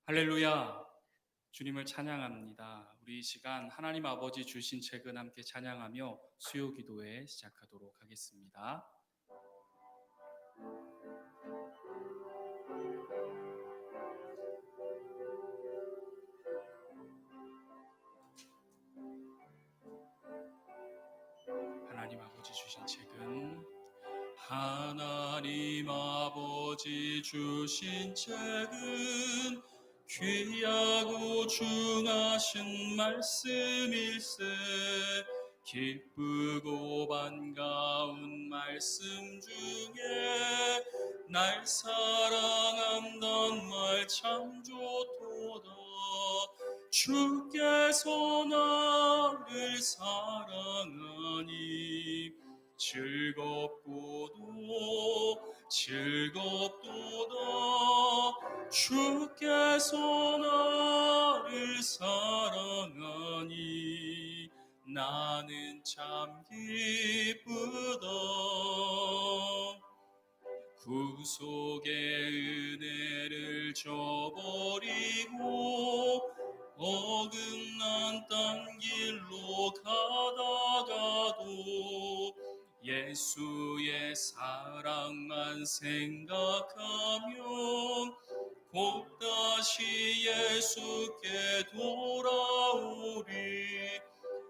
할렐루야. 주님을 찬양합니다. 우리 이 시간 하나님 아버지 주신 책은 함께 찬양하며 수요 기도회 시작하도록 하겠습니다. 하나님 아버지 주신 책은 하나님 아버지 주신 책은 귀하고 중하신 말씀일세. 기쁘고 반가운 말씀 중에 날 사랑한단 말 참 좋도다. 주께서 나를 사랑하니 즐겁도다. 주께서 나를 사랑하니 나는 참 기쁘다. 구속의 은혜를 저버리고 어긋난 딴 길로 가다가도 예수의 사랑만 생각하면 곧 다시 예수께 돌아오리.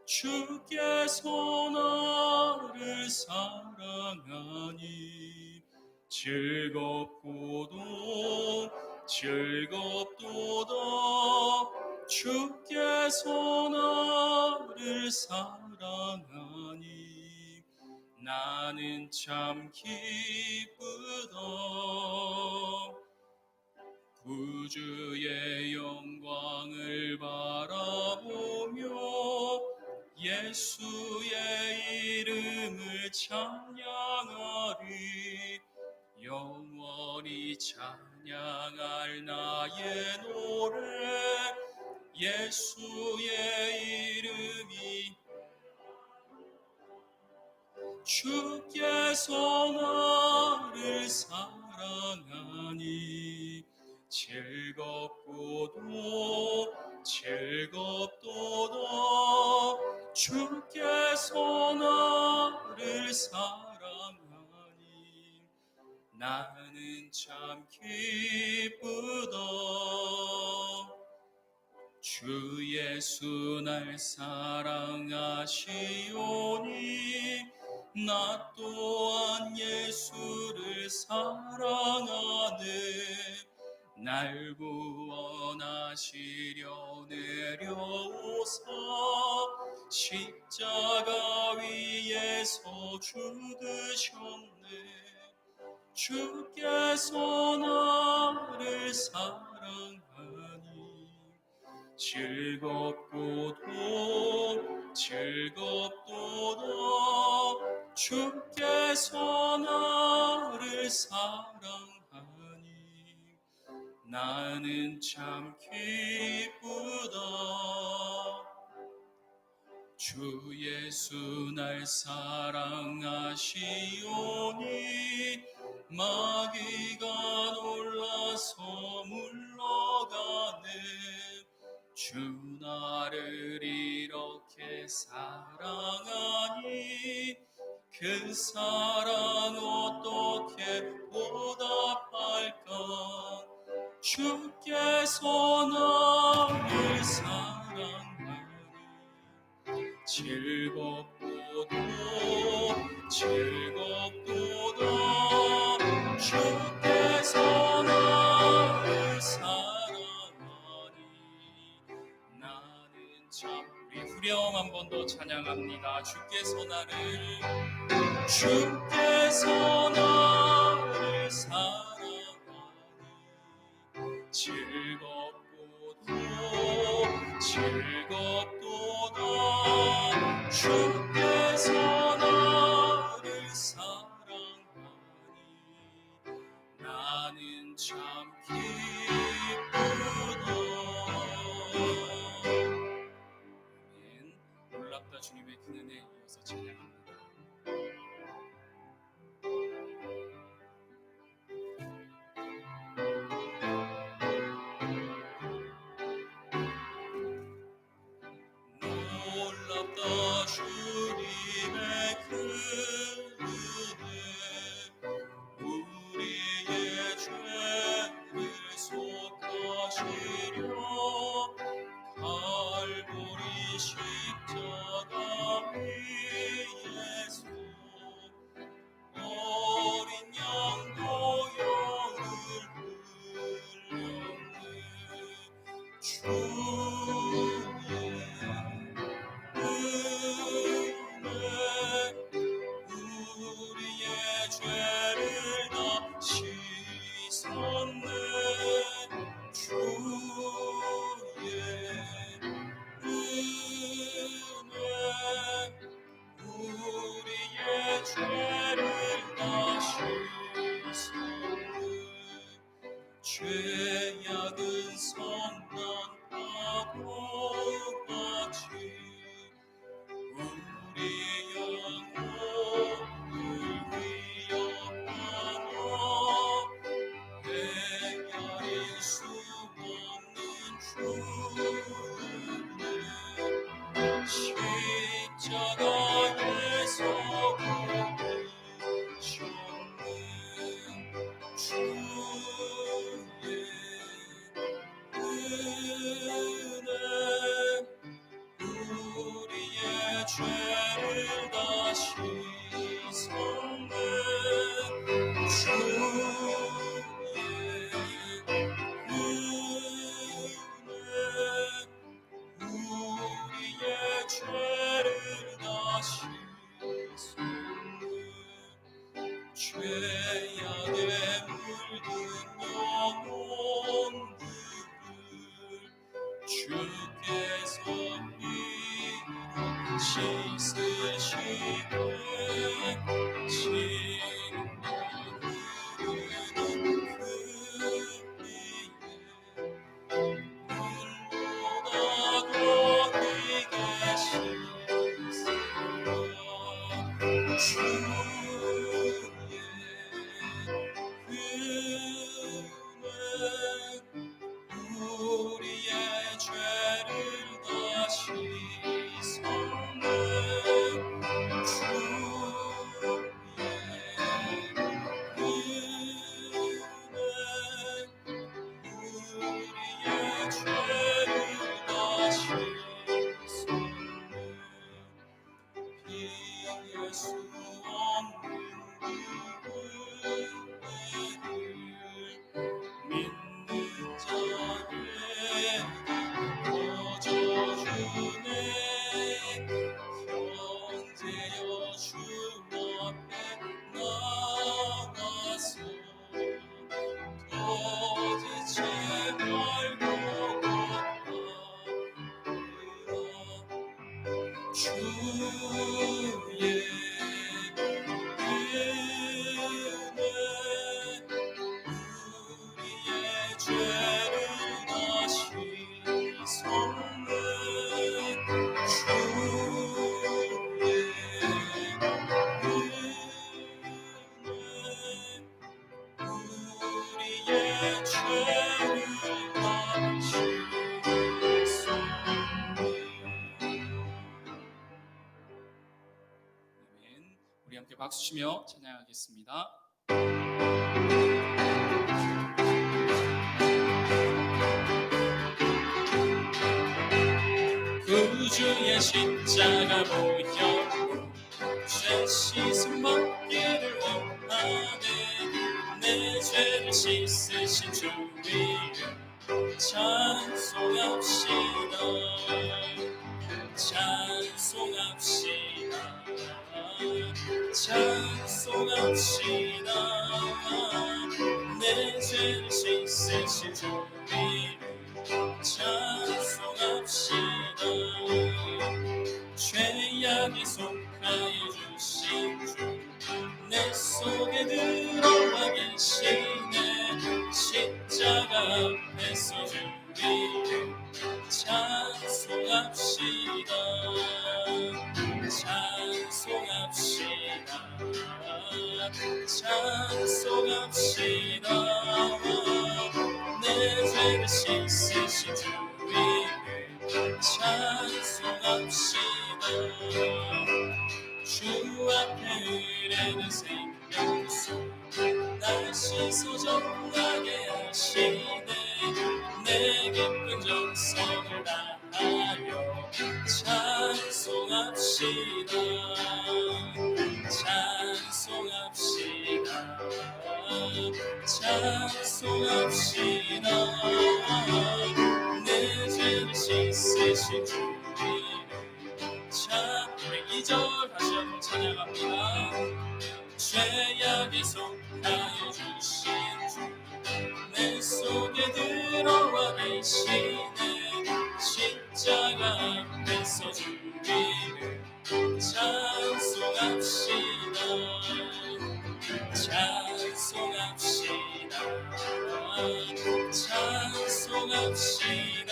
주께서 나를 사랑하니 즐겁도다. 주께서 나를 사랑하니 나는 참 기쁘다. 구주의 영광을 바라보며 예수의 이름을 찬양하리. 영원히 찬양할 나의 노래 예수의 이름이. 주께서 나를 사랑하니 즐겁도다. 주께서 나를 사랑하니 나는 참 기쁘다. 주 예수 날 사랑하시오니 나 또한 예수를 사랑하네. 날 구원하시려 내려오사 십자가 위에서 죽으셨네. 주께서 나를 사랑하니 즐겁도다. 주께서 나를 사랑하니 나는 참 기쁘다. 주 예수 날 사랑하시오니 마귀가 놀라서 물러가네. 주 나를 이렇게 사랑하니 그 사랑 어떻게 보답할까. 주께서 나를 사랑하니 즐겁도다. 주께서 나를 사랑하니 나는 참. 우리 후렴 한 번 더 찬양합니다. 주께서 나를 사랑하니 즐겁도다. 주께서 나를 사랑하니 나는 참 기쁘다. 아멘. 놀랍다 주님의 큰 은혜 이어서 찬양합니다. 죄악에 물든 영혼들을 주께서 피로 씻으시되 진노 흐르는 그 위에 물보다 더디게 씻으라 주의 은혜 우리의 죄를 다 씻었네 주의 우리의 죄를 다 씻었네 피할 수 없는 그 은혜를 믿는 자에게 거저주네 현재여 주 앞에 나와서 도대체 말고 갚아라 주의 은혜 우리의 죄를 다 씻었네 주의 은혜 우리의 죄를 다 씻었네. 아멘. 우리 함께 박수 치며 찬양하겠습니다. 구주의 십자가 보혈로 죄 씻음 받기를 원하네 내 죄를 씻으신 주 이름 찬송합시다 찬송합시다 찬송합시다 내 죄를 씻으신 주 이름 찬송합시다 죄악이 속하여 주신 주 내 속에 들어와 계시네 십자가 앞에서 주 이름 찬송합시다 찬송합시다 찬송합시다 내 죄를 씻으신 주 이름 찬송합시다 주 앞에 흐르는 생명수 날 씻어 정하게 하시네 내 깊은 정성을 다하여 찬송합시다 찬송합시다 찬송합시다 내 죄를 씻으신 주 이름 우리 2절 다시 한번 찬양합니다. 죄악이 속하여 주신 주 내 속에 들어와 계시네 십자가 앞에서 주 이름 찬송합시다 찬송합시다 찬송합시다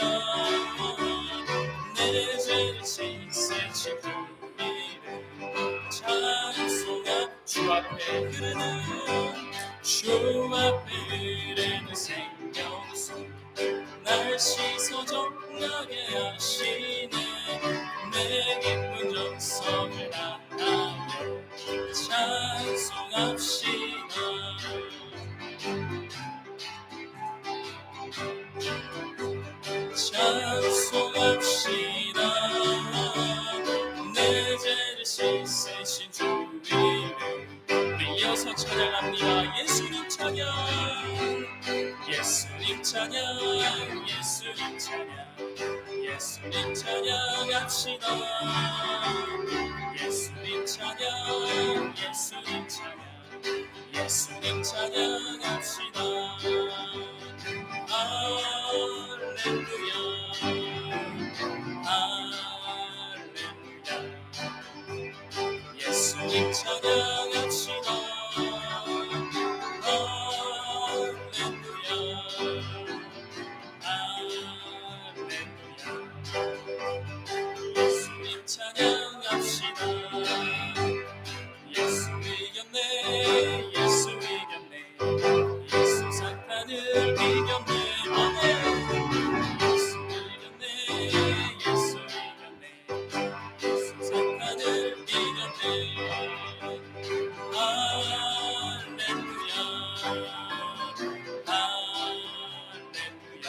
내 죄를 씻으신 주 이름 찬송합 주 앞에 흐르는 생명수 날 씻어 정하게 하시네 내 깊은 정성을 다하며 찬송합시다 찬송합시다 내 죄를 씻으신 주 이름 우리 이어서 찬양합니다. 예수님 찬양 예수님 찬양 예수님 찬양 예수님 찬양합시다 예수님 찬양 예수님 찬양 예수님 찬양합시다. 할렐루야 할렐루야 예수님 찬양합시다. 할렐루야 할렐루야 예수님 찬양합시다. 예수 이겼네 예수 이겼네 예수 사탄을 이겼네 아멘. 예수 이겼네 예수 이겼네 예수 사탄을 이겼네. 할렐루야 할렐루야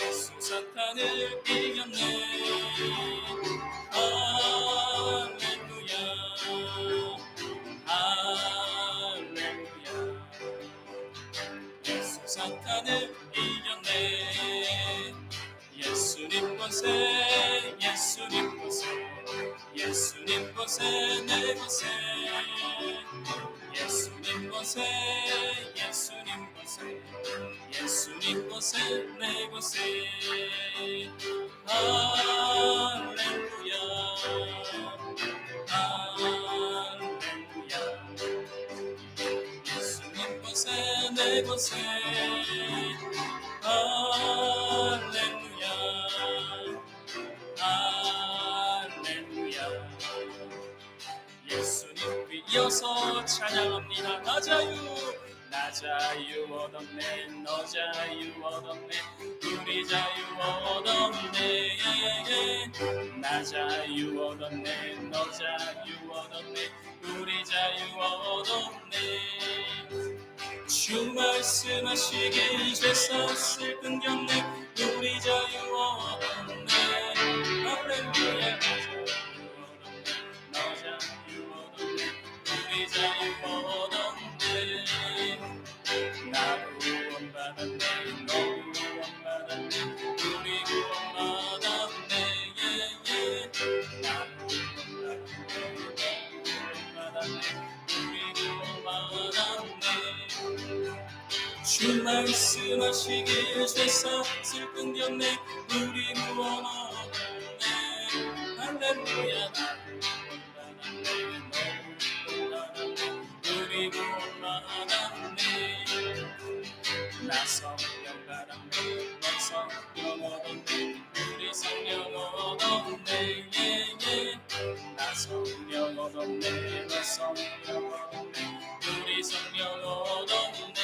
예수 사탄을 이겼네. 할렐루야 할렐루야 예수 사탄을 이겼네. 예수님 곳에 예수님 곳에 예수님 곳에 내 곳에 예수님 곳에 예수님 곳에 예수님 곳에 내 곳에. 할렐루야 할렐루야 예수님 곳에 내 곳에. 할렐루야 할렐루야 예수님 이어서 찬양합니다. 나 자유 나 자유 얻었네 너 자유 얻었네 우리 자유 얻었네. 나 자유 얻었네 너 자유 얻었네 우리 자유 얻었네. 주 말씀하시길 죄 섰을 끊겼네 우리 자유 얻었네. 할렐루야 너 자유 얻었네 우리 자유 얻었네. 나 구원받았네 너 구원받았네 우리 구원받았네. 나 구원받았네 우리 구원받았네. 주 말씀하시길 죄 섰을 끊겼네 우리 구원 얻었네. 할렐루야 나 구원받았네 우리 구원받았네. 나 성령 받았네 너 성령 얻었네 우리 성령 얻었네. 나 성령 얻었네 너 성령 얻었네 우리 성령 얻었네.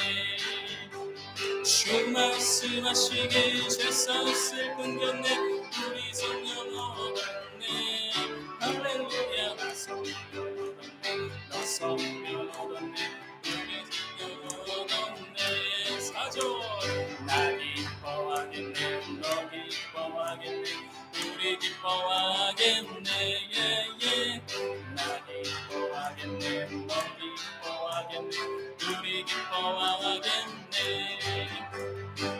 주 말씀하시길 죄 섰을 끊겼네 우리 성령 얻었네. 할렐루야 나 성령 얻었네 너 성령 얻었네 우리 성령 얻었네. 사절 나 기뻐하겠네 너 기뻐하겠네 우리 기뻐하겠네. 나 기뻐하겠네 너 기뻐하겠네 우리 기뻐하겠네.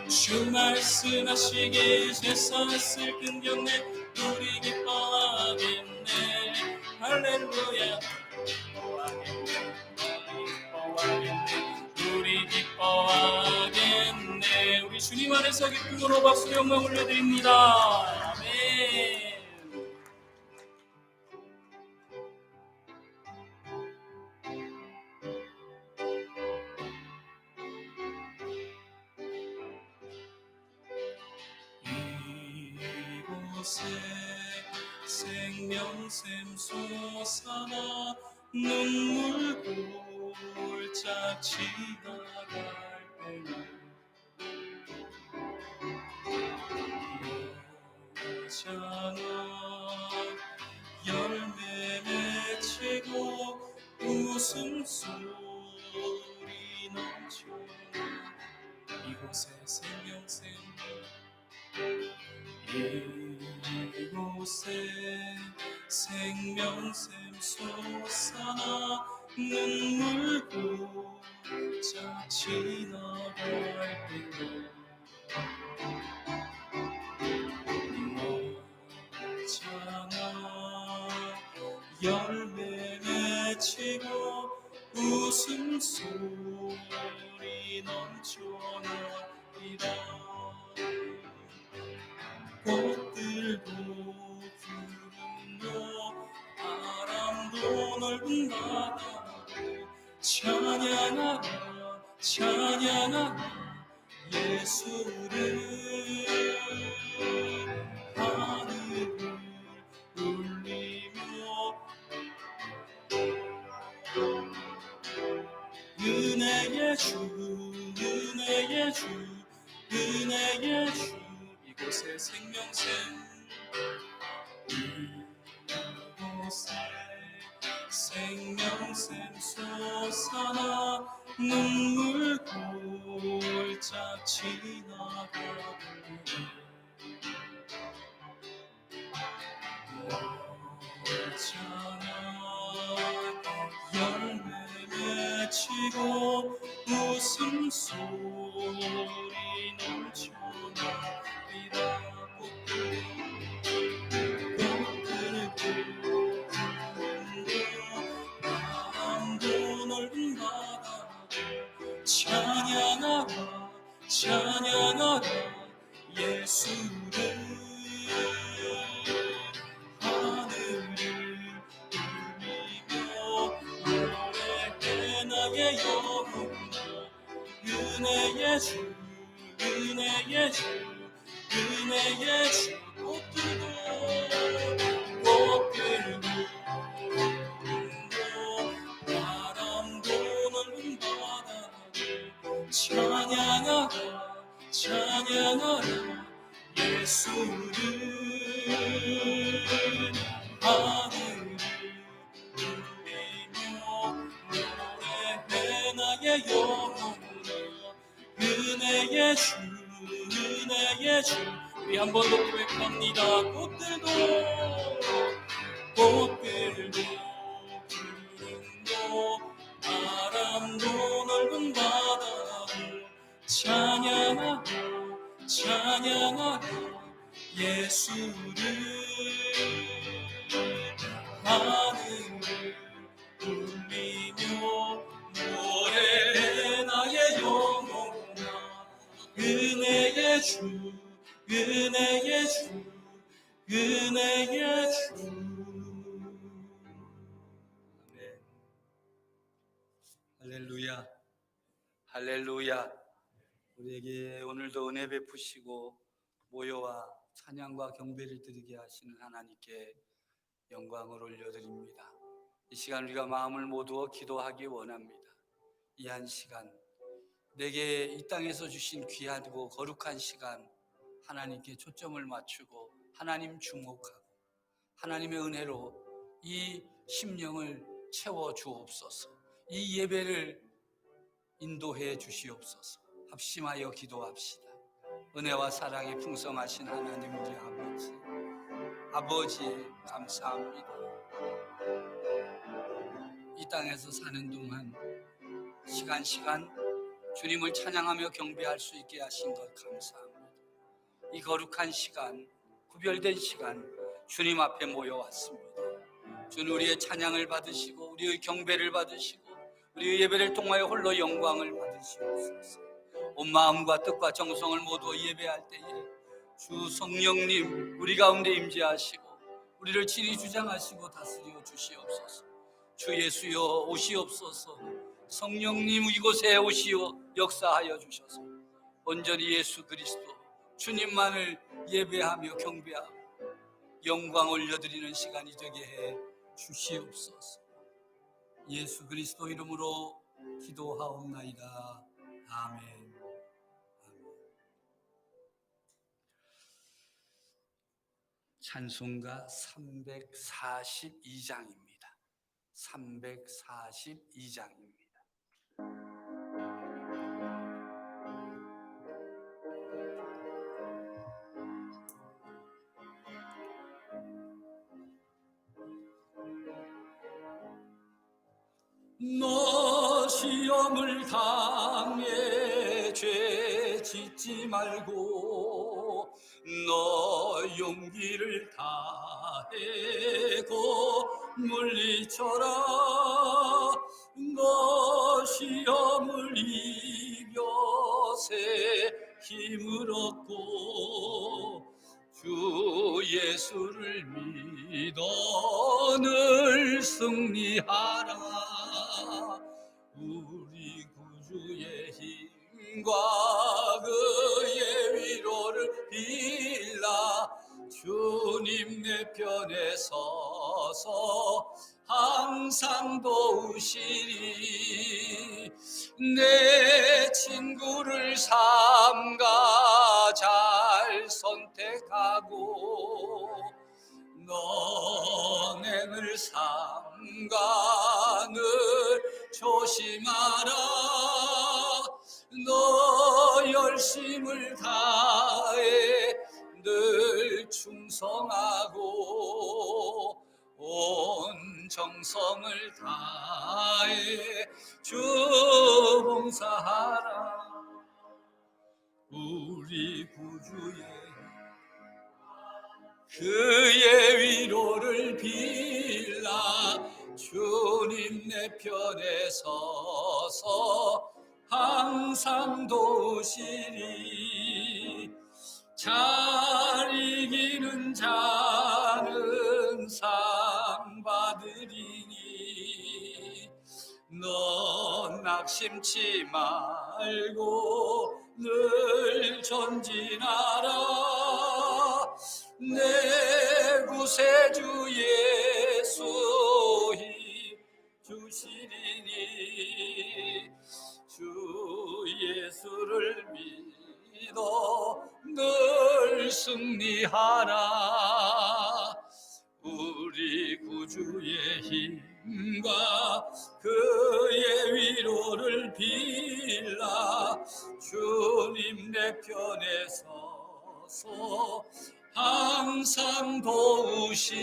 주 말씀하시길 죄 섰을 끊겼네 우리 기뻐하겠네. 할렐루야 기뻐하겠네 기뻐하겠네 우리 기뻐하겠네. 우리 주님 안에서 기쁨으로 박수 영광 올려드립니다. 아멘. 이곳에 생명샘 솟아나 눈물 골짝 지나갈 때는 여자는 열매 맺히고 웃음소리 넘쳐 이곳에 생명샘 이곳에 생명샘 솟아나 눈물 골짝 지나갈 때도 너잖아 열매 맺히고 웃음소리 넘쳐나리라. 꽃들도 푸르며 바람도 넓은 바다로 찬양하라 찬양하라 예수를. 하늘을 울리며 은혜의 주 은혜의 주 은혜의 주. 이곳에 생명샘 이곳에 생명샘 솟아나 눈물 골짝 지나가고 찬양 열매 맺히고 웃음소리 넘쳐나리라. 꽃들도 바람도 넓은 바다로 찬양하라 찬양하라 예수를. 하늘을 울리며 노래해 나의 영혼아. 은혜의 주 은혜의 주 은혜의 주. 꽃들도 바람도 넓은 바다를 찬양하라 찬양하라 예수를. 하늘을 울리며 노래해 나의 영혼아. 은혜의 주 은혜의 주. 우리 한 번 더 고백합니다. 꽃들도 푸른도 바람도 넓은 바다를 찬양하라 찬양하라 예수를. 하늘을 울리며 노래해 나의 영혼아. 은혜의 주 은혜의 주 은혜의 주. 아멘. 할렐루야 할렐루야. 우리에게 오늘도 은혜 베푸시고 모여와 찬양과 경배를 드리게 하시는 하나님께 영광을 올려드립니다. 이 시간 우리가 마음을 모두어 기도하기 원합니다. 이 한 시간 내게 이 땅에서 주신 귀하고 거룩한 시간 하나님께 초점을 맞추고 하나님 주목하고 하나님의 은혜로 이 심령을 채워 주옵소서. 이 예배를 인도해 주시옵소서. 합심하여 기도합시다. 은혜와 사랑이 풍성하신 하나님 우리 아버지 감사합니다. 이 땅에서 사는 동안 시간 주님을 찬양하며 경배할 수 있게 하신 것 감사합니다. 이 거룩한 시간, 구별된 시간 주님 앞에 모여왔습니다. 주님 우리의 찬양을 받으시고 우리의 경배를 받으시고 우리의 예배를 통하여 홀로 영광을 받으시옵소서. 온 마음과 뜻과 정성을 모두 예배할 때에 주 성령님 우리 가운데 임재하시고 우리를 친히 주장하시고 다스려 주시옵소서. 주 예수여 오시옵소서. 성령님 이곳에 오시어 역사하여 주셔서 온전히 예수 그리스도 주님만을 예배하며 경배하고 영광 올려드리는 시간이 되게 해 주시옵소서. 예수 그리스도 이름으로 기도하옵나이다. 아멘. 찬송가 342장입니다. 342장입니다. 너 시험을 당해 죄 짓지 말고 너 용기를 다해 고 물리쳐라. 너 시험을 이겨세 힘을 얻고 주 예수를 믿어 늘 승리하라. 우리 구주의 힘과 그의 위로를 빌라. 주님 내 편에 서서 항상 도우시리. 내 친구를 삼가 잘 선택하고 너네를 삼가 늘 조심하라. 너 열심을 다해 늘 충성하고 온 정성을 다해 주 봉사하라. 우리 구주의 그의 위로를 빌라. 주님 내 편에 서서 항상 도우시리. 잘 이기는 자는 상 받으리니 넌 낙심치 말고 늘 전진하라. 내 구세주 예수 힘 주시리니 주 예수를 믿어 늘 승리하라. 우리 구주의 힘과 그의 위로를 빌라. 주님 내 편에 서서 항상 도우시리.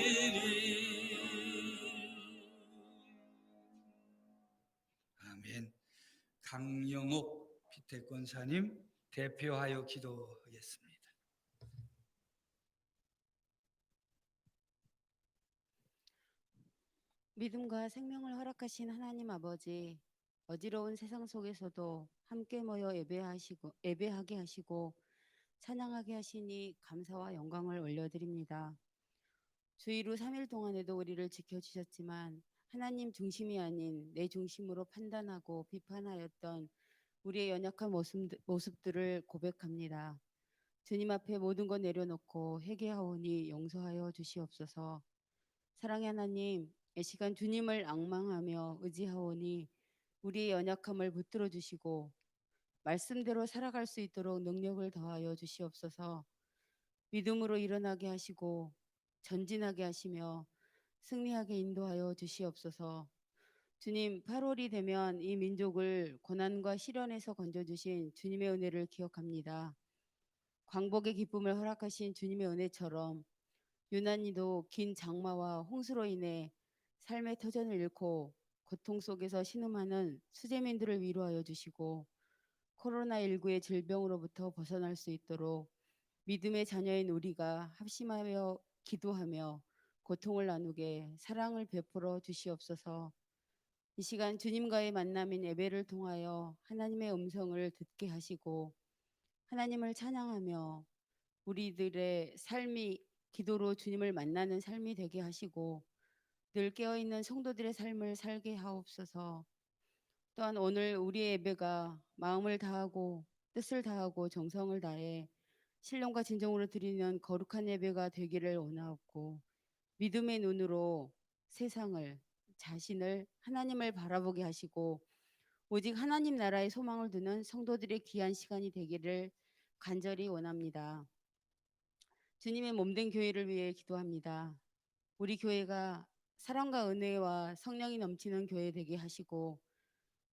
아멘. 강영옥 피태권사님 대표하여 기도하겠습니다. 믿음과 생명을 허락하신 하나님 아버지, 어지러운 세상 속에서도 함께 모여 예배하게 하시고 찬양하게 하시니 감사와 영광을 올려드립니다. 주의로 3일 동안에도 우리를 지켜주셨지만 하나님 중심이 아닌 내 중심으로 판단하고 비판하였던 우리의 연약한 모습들을 고백합니다. 주님 앞에 모든 것 내려놓고 회개하오니 용서하여 주시옵소서. 사랑의 하나님, 이 시간 주님을 앙망하며 의지하오니 우리의 연약함을 붙들어 주시고 말씀대로 살아갈 수 있도록 능력을 더하여 주시옵소서. 믿음으로 일어나게 하시고 전진하게 하시며 승리하게 인도하여 주시옵소서. 주님, 8월이 되면 이 민족을 고난과 시련에서 건져주신 주님의 은혜를 기억합니다. 광복의 기쁨을 허락하신 주님의 은혜처럼 유난히도 긴 장마와 홍수로 인해 삶의 터전을 잃고 고통 속에서 신음하는 수재민들을 위로하여 주시고 코로나19의 질병으로부터 벗어날 수 있도록 믿음의 자녀인 우리가 합심하여 기도하며 고통을 나누게 사랑을 베풀어 주시옵소서. 이 시간 주님과의 만남인 예배를 통하여 하나님의 음성을 듣게 하시고 하나님을 찬양하며 우리들의 삶이 기도로 주님을 만나는 삶이 되게 하시고 늘 깨어있는 성도들의 삶을 살게 하옵소서. 또한 오늘 우리의 예배가 마음을 다하고 뜻을 다하고 정성을 다해 신령과 진정으로 드리는 거룩한 예배가 되기를 원하옵고 믿음의 눈으로 세상을 자신을 하나님을 바라보게 하시고 오직 하나님 나라의 소망을 두는 성도들의 귀한 시간이 되기를 간절히 원합니다. 주님의 몸된 교회를 위해 기도합니다. 우리 교회가 사랑과 은혜와 성령이 넘치는 교회 되게 하시고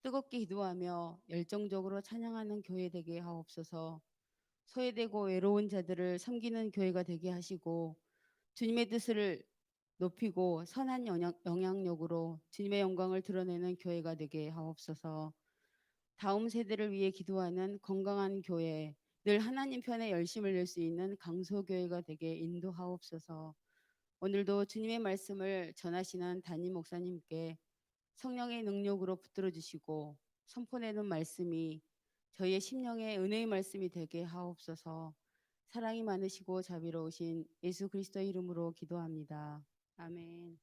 뜨겁게 기도하며 열정적으로 찬양하는 교회 되게 하옵소서. 소외되고 외로운 자들을 섬기는 교회가 되게 하시고 주님의 뜻을 높이고 선한 영향력으로 주님의 영광을 드러내는 교회가 되게 하옵소서. 다음 세대를 위해 기도하는 건강한 교회, 늘 하나님 편에 열심을 낼 수 있는 강소교회가 되게 인도하옵소서. 오늘도 주님의 말씀을 전하시는 담임 목사님께 성령의 능력으로 붙들어 주시고 선포내는 말씀이 저희의 심령의 은혜의 말씀이 되게 하옵소서. 사랑이 많으시고 자비로우신 예수 그리스도의 이름으로 기도합니다. 아멘.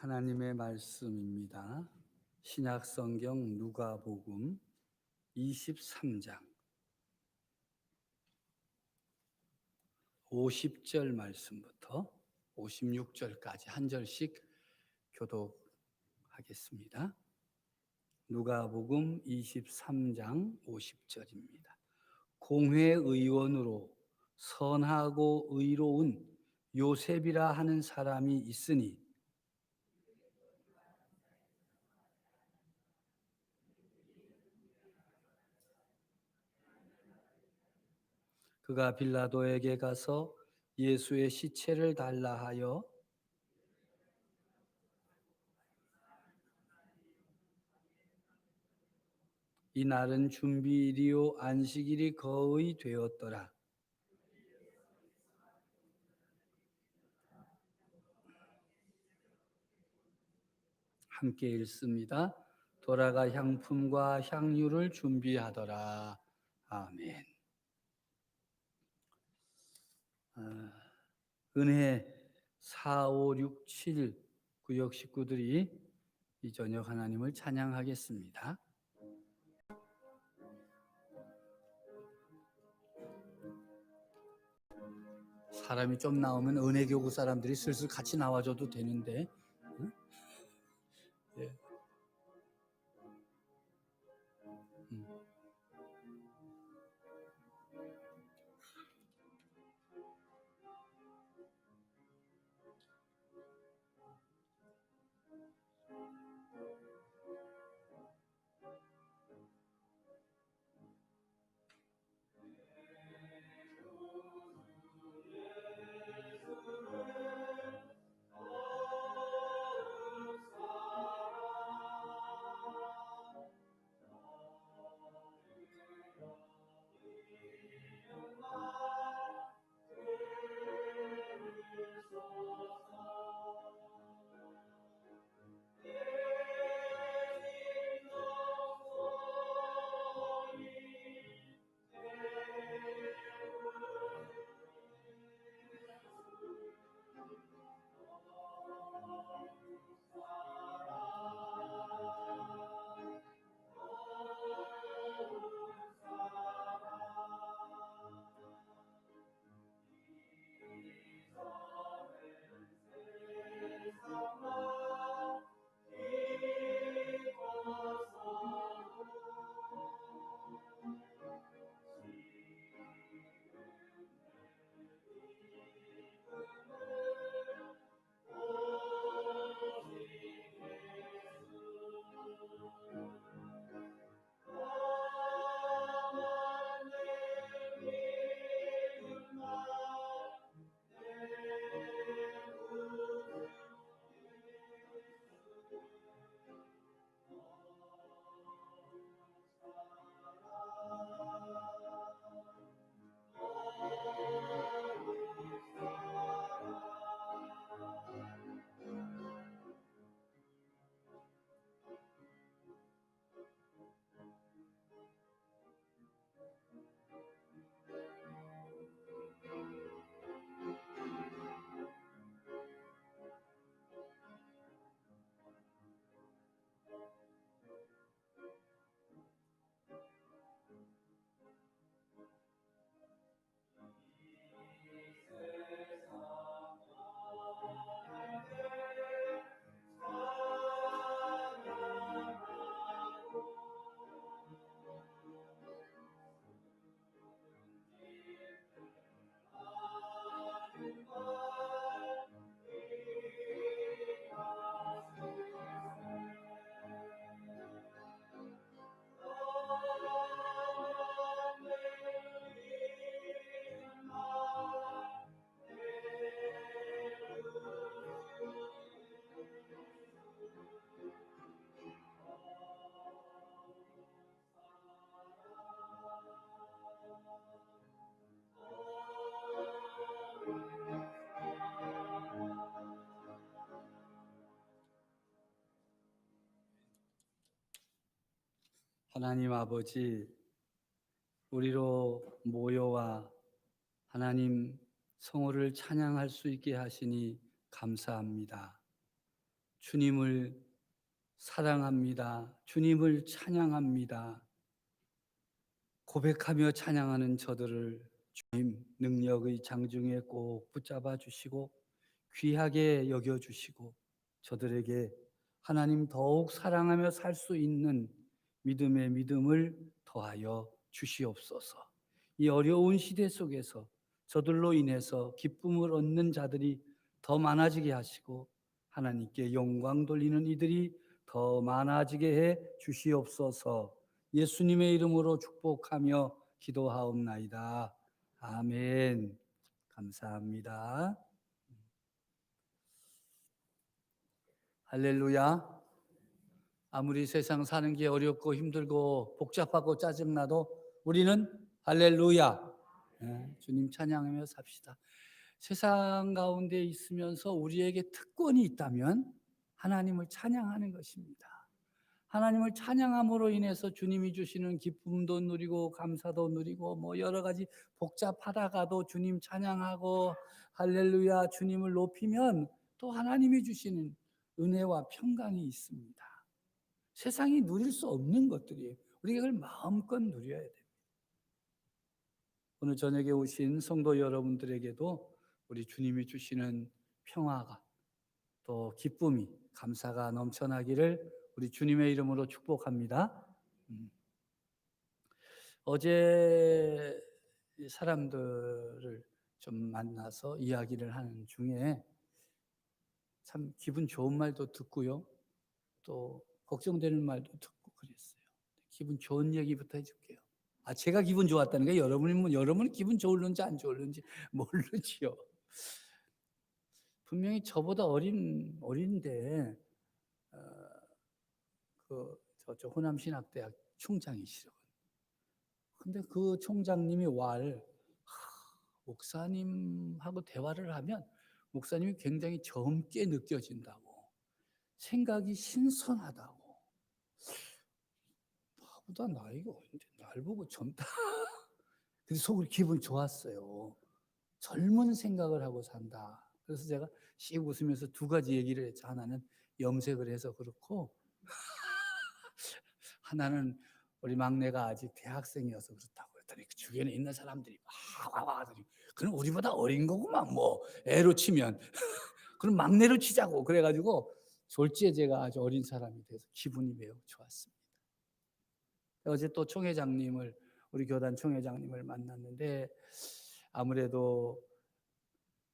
하나님의 말씀입니다. 신약성경 누가복음 23장 50절 말씀부터 56절까지 한 절씩 교독하겠습니다. 누가복음 23장 50절입니다. 공회의원으로 선하고 의로운 요셉이라 하는 사람이 있으니 그가 빌라도에게 가서 예수의 시체를 달라 하여 이날은 준비일이요 안식일이 거의 되었더라. 함께 읽습니다. 돌아가 향품과 향유를 준비하더라. 아멘. 은혜 4, 5, 6, 7 구역 식구들이 이 저녁 하나님을 찬양하겠습니다. 사람이 좀 나오면 은혜교구 사람들이 슬슬 같이 나와줘도 되는데. 응? 예. 하나님 아버지, 우리로 모여와 하나님 성호를 찬양할 수 있게 하시니 감사합니다. 주님을 사랑합니다. 주님을 찬양합니다. 고백하며 찬양하는 저들을 주님 능력의 장중에 꼭 붙잡아 주시고 귀하게 여겨 주시고 저들에게 하나님 더욱 사랑하며 살 수 있는 믿음의 믿음을 더하여 주시옵소서. 이 어려운 시대 속에서 저들로 인해서 기쁨을 얻는 자들이 더 많아지게 하시고 하나님께 영광 돌리는 이들이 더 많아지게 해 주시옵소서. 예수님의 이름으로 축복하며 기도하옵나이다. 아멘. 감사합니다. 할렐루야. 아무리 세상 사는 게 어렵고 힘들고 복잡하고 짜증나도 우리는 할렐루야. 주님 찬양하며 삽시다. 세상 가운데 있으면서 우리에게 특권이 있다면 하나님을 찬양하는 것입니다. 하나님을 찬양함으로 인해서 주님이 주시는 기쁨도 누리고 감사도 누리고 뭐 여러 가지 복잡하다가도 주님 찬양하고 할렐루야 주님을 높이면 또 하나님이 주시는 은혜와 평강이 있습니다. 세상이 누릴 수 없는 것들이에요. 우리가 그걸 마음껏 누려야 돼요. 오늘 저녁에 오신 성도 여러분들에게도 우리 주님이 주시는 평화가 또 기쁨이 감사가 넘쳐나기를 우리 주님의 이름으로 축복합니다. 어제 사람들을 좀 만나서 이야기를 하는 중에 참 기분 좋은 말도 듣고요. 또 걱정되는 말도 듣고 그랬어요. 기분 좋은 얘기부터 해줄게요. 제가 기분 좋았다는 게 여러분이 기분 좋을는지 안 좋을는지 모르지요. 분명히 저보다 어린데 저쪽 호남신학대학 총장이시죠. 근데 그 총장님이 목사님하고 대화를 하면 목사님이 굉장히 젊게 느껴진다고, 생각이 신선하다고. 나보다 나이가 어린데 날 보고 젊다. 그래서 속으로 기분 좋았어요. 젊은 생각을 하고 산다. 그래서 제가 씩 웃으면서 두 가지 얘기를 했죠. 하나는 염색을 해서 그렇고 하나는 우리 막내가 아직 대학생이어서 그렇다고 했더니 그 주변에 있는 사람들이 와 하더니 그럼 우리보다 어린 거구만 뭐 애로 치면 그럼 막내로 치자고 그래가지고 졸지에 제가 아주 어린 사람이 돼서 기분이 매우 좋았습니다. 어제 또 우리 교단 총회장님을 만났는데 아무래도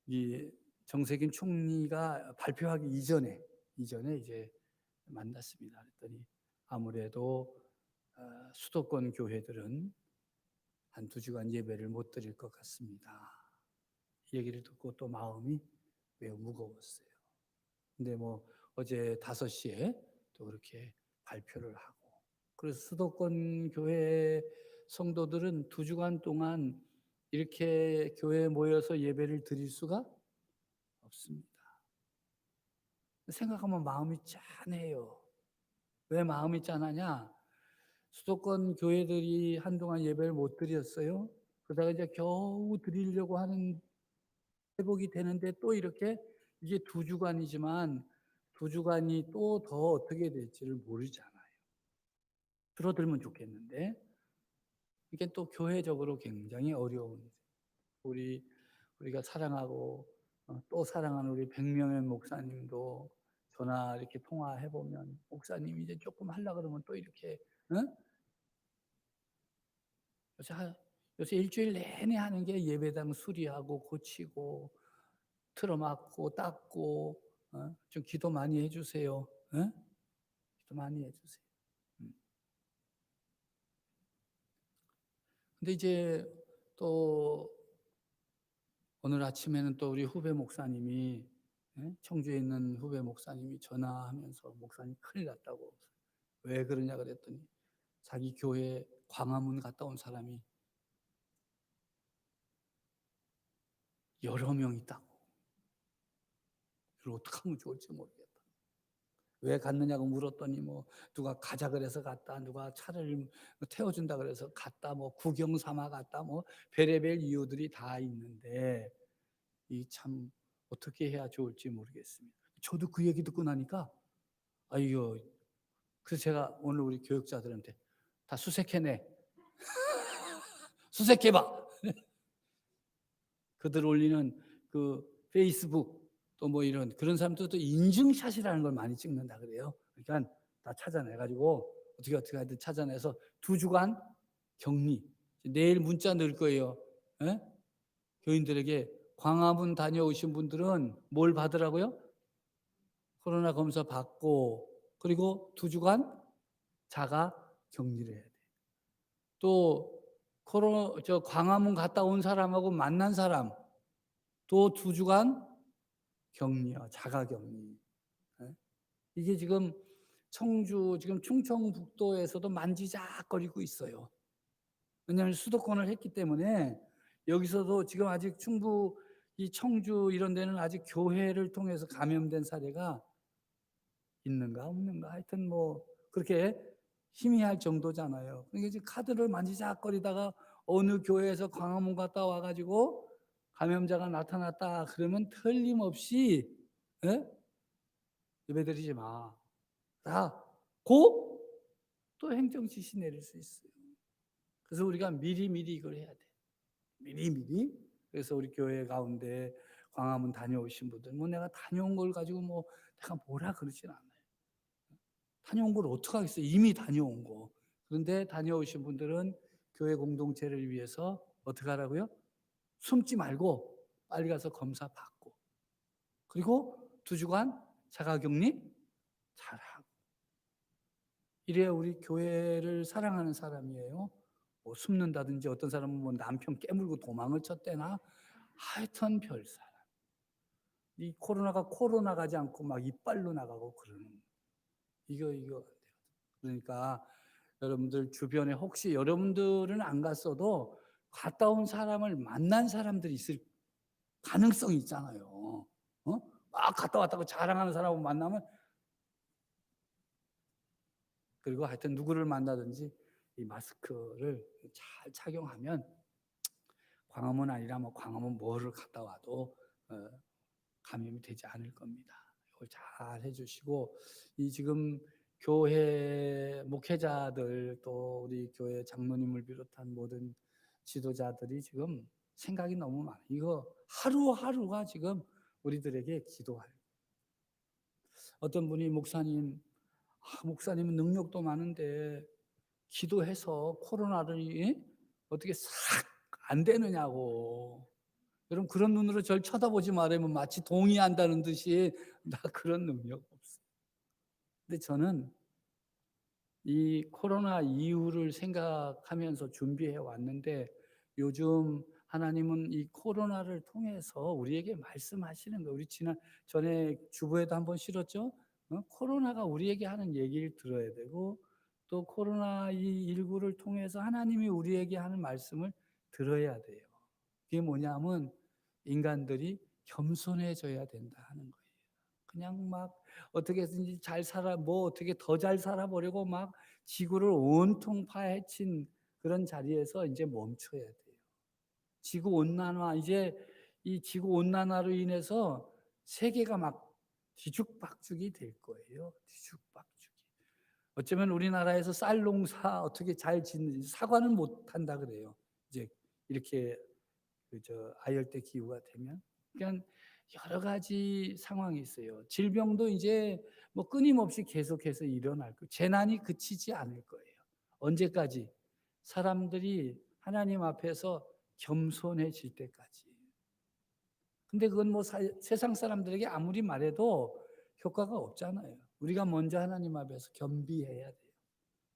이 정세균 총리가 발표하기 이전에 이제 만났습니다. 그랬더니 아무래도 수도권 교회들은 한 2주간 예배를 못 드릴 것 같습니다. 이 얘기를 듣고 또 마음이 매우 무거웠어요. 근데 뭐 어제 5시에 또 그렇게 발표를 하고, 그래서 수도권 교회 성도들은 2주간 동안 이렇게 교회에 모여서 예배를 드릴 수가 없습니다. 생각하면 마음이 짠해요. 왜 마음이 짠하냐? 수도권 교회들이 한동안 예배를 못 드렸어요. 그러다가 이제 겨우 드리려고 하는 회복이 되는데 또 이렇게 이게 2주간이지만 2주간이 또 더 어떻게 될지를 모르잖아요. 줄어들면 좋겠는데 이게 또 교회적으로 굉장히 어려운, 우리가 사랑하고 또 사랑하는 우리 백명현 목사님도 전화 이렇게 통화해 보면 목사님 이제 조금 하려 그러면 또 이렇게 요새 일주일 내내 하는 게 예배당 수리하고 고치고 틀어막고 닦고 좀 기도 많이 해주세요. 기도 많이 해주세요. 근데 이제 또 오늘 아침에는 또 우리 후배 목사님이 청주에 있는 후배 목사님이 전화하면서 목사님 큰일 났다고. 왜 그러냐 그랬더니 자기 교회 광화문 갔다 온 사람이 여러 명 있다고. 이걸 어떻게 하면 좋을지 모르겠다. 왜 갔느냐고 물었더니 뭐 누가 가자 그래서 갔다, 누가 차를 태워준다 그래서 갔다, 뭐 구경 삼아 갔다, 뭐 별의별 이유들이 다 있는데 이 참 어떻게 해야 좋을지 모르겠습니다. 저도 그 얘기 듣고 나니까 아이고, 그래서 제가 오늘 우리 교육자들한테 다 수색해내, 수색해봐. 그들 올리는 그 페이스북 또 뭐 이런 그런 사람들도 인증샷이라는 걸 많이 찍는다 그래요. 그러니까 다 찾아내 가지고 어떻게 하든 찾아내서 2주간 격리. 내일 문자 넣을 거예요. 예? 교인들에게 광화문 다녀오신 분들은 뭘 받으라고요? 코로나 검사 받고 그리고 2주간 자가 격리를 해야 돼요. 또 광화문 갔다 온 사람하고 만난 사람 또 2주간 격리요. 자가 격리. 예? 이게 지금 청주 지금 충청북도에서도 만지작거리고 있어요. 왜냐하면 수도권을 했기 때문에 여기서도 지금 아직 충북 이 청주 이런 데는 아직 교회를 통해서 감염된 사례가 있는가 없는가 하여튼 뭐 그렇게 희미할 정도잖아요. 그러니까 지금 카드를 만지작거리다가 어느 교회에서 광화문 갔다 와 가지고 감염자가 나타났다 그러면 틀림없이 예? 예배드리지 마. 라고 또 행정 지시 내릴 수 있어요. 그래서 우리가 미리미리 이걸 해야 돼. 미리미리. 그래서 우리 교회 가운데 광화문 다녀오신 분들 뭐 내가 다녀온 걸 가지고 뭐 내가 뭐라 그러진 않아요. 다녀온 걸 어떡하겠어요. 이미 다녀온 거. 그런데 다녀오신 분들은 교회 공동체를 위해서 어떻게 하라고요? 숨지 말고 빨리 가서 검사 받고 그리고 2주간 자가격리 잘하고 이래야 우리 교회를 사랑하는 사람이에요. 뭐 숨는다든지 어떤 사람은 뭐 남편 깨물고 도망을 쳤대나 하여튼 별사람. 이 코로나가 코로 나가지 않고 막 이빨로 나가고 그러는 이거 안 돼요. 그러니까 여러분들 주변에 혹시 여러분들은 안 갔어도 갔다 온 사람을 만난 사람들이 있을 가능성이 있잖아요. 어? 막 갔다 왔다고 자랑하는 사람을 만나면 그리고 하여튼 누구를 만나든지 이 마스크를 잘 착용하면 광화문 아니라 뭐 광화문 뭐를 갔다 와도 감염이 되지 않을 겁니다. 이걸 잘 해주시고 이 지금 교회 목회자들 또 우리 교회 장로님을 비롯한 모든 지도자들이 지금 생각이 너무 많아요. 이거 하루하루가 지금 우리들에게 기도할. 어떤 분이 목사님은 능력도 많은데 기도해서 코로나를 어떻게 싹 안 되느냐고. 여러분 그런 눈으로 절 쳐다보지 말으면 마치 동의한다는 듯이 나 그런 능력 없어. 근데 저는 이 코로나 이후를 생각하면서 준비해 왔는데 요즘 하나님은 이 코로나를 통해서 우리에게 말씀하시는 거예요. 우리 전에 주보에도 한번 실었죠. 코로나가 우리에게 하는 얘기를 들어야 되고 또 코로나 이 19를 통해서 하나님이 우리에게 하는 말씀을 들어야 돼요. 그게 뭐냐면 인간들이 겸손해져야 된다 하는 거예요. 그냥 막 어떻게든지 잘 살아 뭐 어떻게 더 잘 살아보려고 막 지구를 온통 파헤친 그런 자리에서 이제 멈춰야 돼요. 지구 온난화 이제 이 지구 온난화로 인해서 세계가 막 뒤죽박죽이 될 거예요. 뒤죽박죽이. 어쩌면 우리나라에서 쌀 농사 어떻게 잘 짓는지 사과는 못 한다 그래요. 이제 이렇게 아열대 기후가 되면 그러니까 여러 가지 상황이 있어요. 질병도 이제 뭐 끊임없이 계속해서 일어날 거예요. 재난이 그치지 않을 거예요. 언제까지? 사람들이 하나님 앞에서 겸손해질 때까지. 근데 그건 뭐 세상 사람들에게 아무리 말해도 효과가 없잖아요. 우리가 먼저 하나님 앞에서 겸비해야 돼요.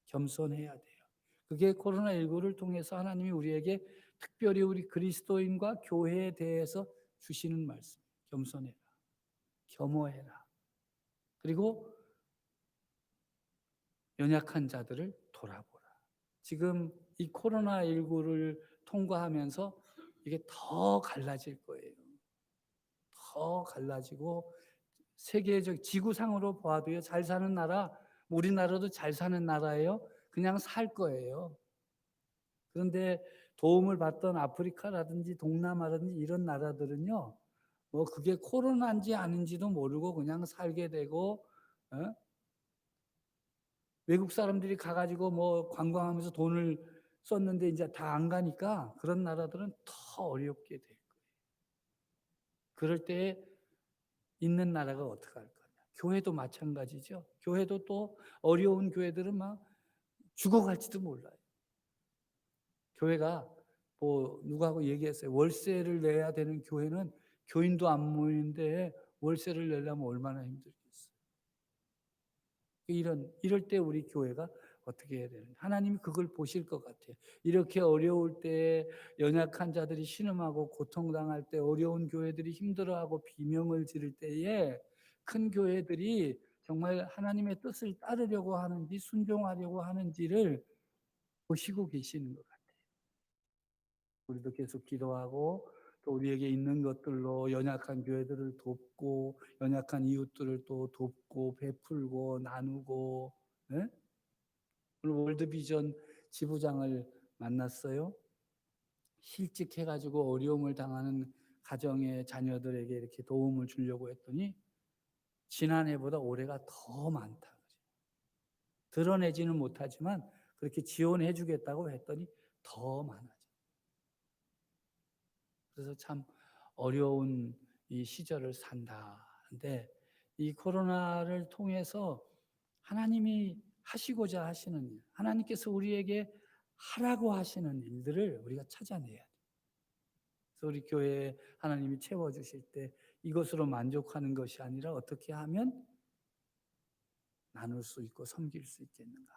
겸손해야 돼요. 그게 코로나19를 통해서 하나님이 우리에게 특별히 우리 그리스도인과 교회에 대해서 주시는 말씀. 겸손해라. 겸허해라. 그리고 연약한 자들을 돌아보라. 지금 이 코로나19를 통과하면서 이게 더 갈라질 거예요. 더 갈라지고 세계적 지구상으로 보아도요. 잘 사는 나라, 우리나라도 잘 사는 나라예요. 그냥 살 거예요. 그런데 도움을 받던 아프리카라든지 동남아라든지 이런 나라들은요. 뭐 그게 코로나인지 아닌지도 모르고 그냥 살게 되고, 어? 외국 사람들이 가가지고 뭐 관광하면서 돈을 썼는데 이제 다 안 가니까 그런 나라들은 더 어렵게 될 거예요. 그럴 때 있는 나라가 어떻게 할 거냐. 교회도 마찬가지죠. 교회도 또 어려운 교회들은 막 죽어갈지도 몰라요. 교회가 뭐 누구하고 얘기했어요. 월세를 내야 되는 교회는 교인도 안 모이는데 월세를 내려면 얼마나 힘들겠어요. 이럴 때 우리 교회가 어떻게 해야 되는지 하나님이 그걸 보실 것 같아요. 이렇게 어려울 때 연약한 자들이 신음하고 고통당할 때 어려운 교회들이 힘들어하고 비명을 지를 때에 큰 교회들이 정말 하나님의 뜻을 따르려고 하는지 순종하려고 하는지를 보시고 계시는 것 같아요. 우리도 계속 기도하고 또 우리에게 있는 것들로 연약한 교회들을 돕고 연약한 이웃들을 또 돕고 베풀고 나누고. 네? 오늘 월드비전 지부장을 만났어요. 실직해가지고 어려움을 당하는 가정의 자녀들에게 이렇게 도움을 주려고 했더니 지난해보다 올해가 더 많다. 드러내지는 못하지만 그렇게 지원해 주겠다고 했더니 더 많아져. 그래서 참 어려운 이 시절을 산다는데 이 코로나를 통해서 하나님이 하시고자 하시는 일, 하나님께서 우리에게 하라고 하시는 일들을 우리가 찾아내야 돼요. 그래서 우리 교회에 하나님이 채워주실 때 이것으로 만족하는 것이 아니라 어떻게 하면 나눌 수 있고 섬길 수 있겠는가.